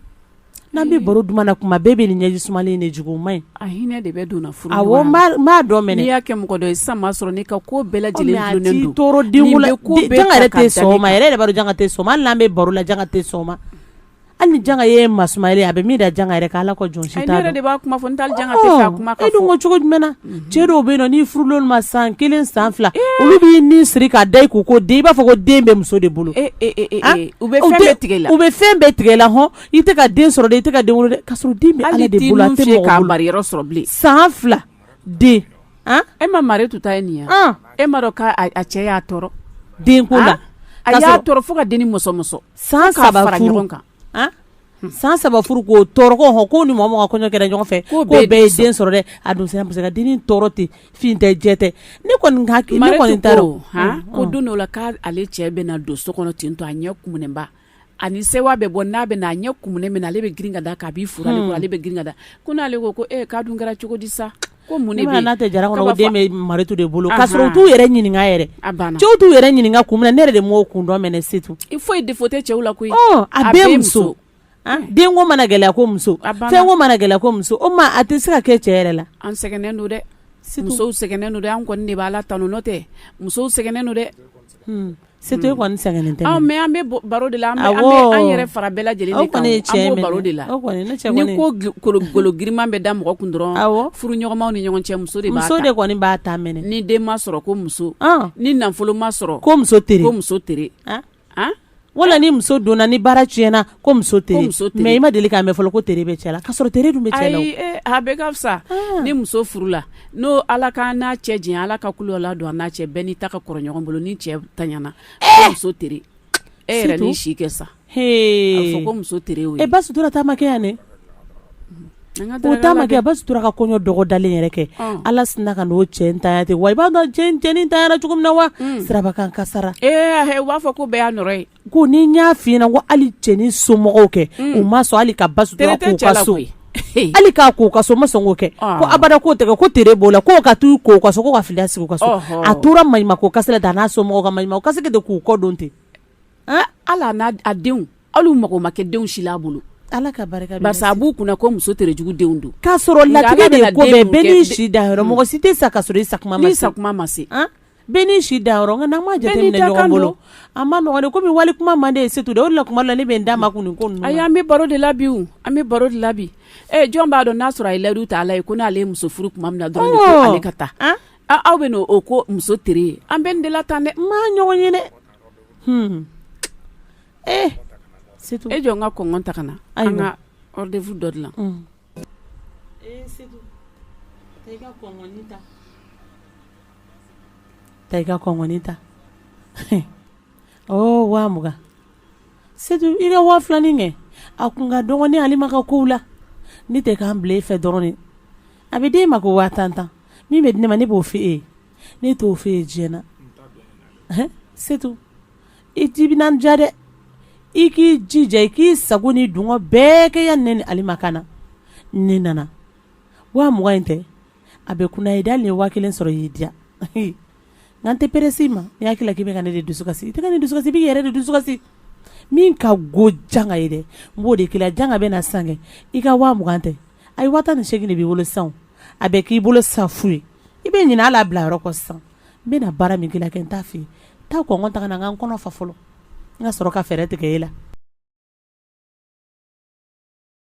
n'an bɛ baro duman na kuma bɛɛ bɛ nin ɲɛji sumalen de jugu o man ɲi a hinɛ de bɛ donna furu awɔ m'a dɔn mɛnɛ n'i y'a kɛ mɔgɔ dɔ ye sisan m'a sɔrɔ n'i ka ko bɛɛ lajɛlen gulonnen don a t'i tɔɔrɔ denko la janga yɛrɛ tɛ sɔn o ma yɛrɛ de b'a dɔn janga tɛ sɔn o ma hali n'an bɛ baro la janga tɛ sɔn o ma hali ni janga ye Masumaya ye a bɛ min da janga yɛrɛ kan Ala ko jɔn si t'a dɔn ne yɛrɛ de b'a kuma fɔ n t'ali janga tɛ fɛ a kuma ka fɔ e dun ko cogo jumɛn na cɛ dɔw bɛ yen nɔ n'i furulen ma san 1 san 2 olu b'i ni siri k'a da i kun ko den i b'a fɔ ko den bɛ muso de bolo u bɛ fɛn bɛɛ tigɛ i la u bɛ fɛn bɛɛ tigɛ i la hɔn i tɛ ka den sɔrɔ dɛ i tɛ ka den wolo dɛ k'a sɔrɔ den bɛ Ala de bolo a tɛ mɔgɔ bolo k'a mari yɔrɔ sɔrɔ bilen san 2 den e ma mari tuta ye nin ya e ma dɔn k'a cɛ y'a tɔɔrɔ denko la a y'a tɔɔrɔ fo ka den ni mɔsɔmɔsɔ san 3 fara ɲɔgɔn kan san 3 furu k'o tɔɔrɔ ko hɔn ko ni mɔgɔ ka kɔɲɔ kɛra ɲɔgɔn fɛ ko bɛɛ ye den sɔrɔ dɛ a dun sera muso ka den tɔɔrɔ ten fin tɛ jɛ tɛ ne kɔni t'a dɔn ko don dɔ la k'ale cɛ bɛna don so kɔnɔ ten tɔ a ɲɛ kumunenba ani sewa bɛ bɔ n'a bɛ na a ɲɛ kumunen bɛ na ale bɛ girin ka da k'a b'i furu ale bɛ girin ka da ko n'ale ko k'a dun kɛra cogo di sa ko mun ne bɛ n'a tɛ jara kɔnɔ ko den bɛ Maritu de bolo k'a sɔrɔ u t'u yɛrɛ ɲininka yɛrɛ cɛw t'u yɛrɛ ɲininka kun min na ne yɛrɛ de m'o kun dɔn mɛnɛ c'est tout il faut défaut tɛ cɛw la koyi a bɛɛ muso denko mana gɛlɛya ko muso fɛnko mana gɛlɛya ko muso o ma a tɛ se ka kɛ cɛ yɛrɛ la an sɛgɛnnen don dɛ musow sɛgɛnnen don dɛ an kɔni de b'a la tanu n'o tɛ musow sɛgɛnnen don dɛ c'est tout e kɔni sɛgɛnnen tɛ mais an bɛ baro de la an yɛrɛ fara bɛɛ lajɛlen de kan an b'o baro de la ni ko golo giriman bɛ da mɔgɔ kun dɔrɔn furu ɲɔgɔnmaw ni ɲɔgɔn cɛ muso de kɔni b'a ta mɛnɛ ni den ma sɔrɔ ko muso ni nafolo ma sɔrɔ ko muso tere wala ni muso donna ni baara tiɲɛna ko muso tere mais i ma deli k'a mɛn fɔlɔ ko tere bɛ cɛ la k'a sɔrɔ tere dun bɛ cɛ la ayi a bɛɛ ka fisa ni muso furula n'o Ala ka n'a cɛ diɲɛ Ala ka kulo la don a n'a cɛ bɛɛ n'i ta ka kɔrɔ ɲɔgɔn bolo ni cɛ taɲana ko muso tere e yɛrɛ ni si kɛ sa a fɔ ko muso tere o ye ba sutura ta ma kɛ yan ne o ta ma kɛ ba sutura ka kɔɲɔ dɔgɔ dalen yɛrɛ kɛ Ala sinna ka n'o cɛ ntanya ten wa i b'a dɔn cɛnin ntanyara cogo min na wa sirabakan kasara u b'a fɔ ko bɛɛ y'a nɔrɔ ye ko ni n y'a f'i ɲɛna ko hali cɛnin somɔgɔw kɛ u ma sɔn hali ka ba sutura k'u ka so hali k'a ko ka so ma sɔn k'o kɛ ko abada k'o tɛ ko tere b'o la k'o ka t'u ko ka so ko ka filiya sigi ka so a tora maɲuman ko kasi la n'a somɔgɔw ka maɲuman kasi de k'u kɔ don ten ala n'a denw hali mago ma kɛ denw si l'a bolo ala ka barika barisa a b'u kunna ko muso tere jugu denw don k'a sɔrɔ latigɛ de ye ko bɛɛ n'i si da yɔrɔ mɔgɔ si tɛ sa ka sɔrɔ i sakuma ma se ni sakuma ma se bɛɛ n'i si da yɔrɔ nka n'an ma jateminɛ ɲɔgɔn bolo a ma nɔgɔn de komi wali kuma man de setu de o de la kuma la ne bɛ n da ma kun nin ko ninnu ayi an bɛ baro de la bi an bɛ baro de la bi jɔn b'a dɔn n'a sɔrɔ a ye layidu ta ala ye ko n'ale ye muso furu tuma min na dɔrɔn de ko ale ka taa aw bɛ n'o ko muso tere ye an bɛ nin de la tan dɛ maa ɲɔgɔn ye dɛ setu jɔ n ka kɔngɔn ta ka na an ka ordre dɔ dilan setu ta i ka kɔngɔni ta waa mugan setu i ka waa filanin kɛ a kun ka dɔgɔnin ale ma ka kow la ne tɛ k'an bila e fɛ dɔrɔn de a bɛ den ma ko 50,000 min bɛ di ne ma ne b'o fɛ e ne t'o fɛ e diɲɛ na setu i timinanja dɛ i k'i jija i k'i sago ni dungɔ bɛɛ kɛ ya ne ni ale ma kana ne nana waa mugan in tɛ a bɛ kunna ye dali ni 1,000 sɔrɔ y'i diya n'an tɛ peresi ma ni hakili k'i bɛ ka ne de dusukasi i tɛ ka ne dusukasi i b'i yɛrɛ de dusukasi min ka go janga ye dɛ n b'o de kila janga bɛ na san kɛ i ka waa mugan tɛ ayi 18 de b'i bolo sisan a bɛ k'i bolo sisan fu ye i bɛ ɲinɛ ala bila yɔrɔ kɔ sisan n bɛ na baara min k'i la kɛ n t'a f'i ye taa kɔngɔ ta ka na n ka n kɔnɔ fa fɔlɔ n ka sɔrɔ ka fɛɛrɛ tigɛ e la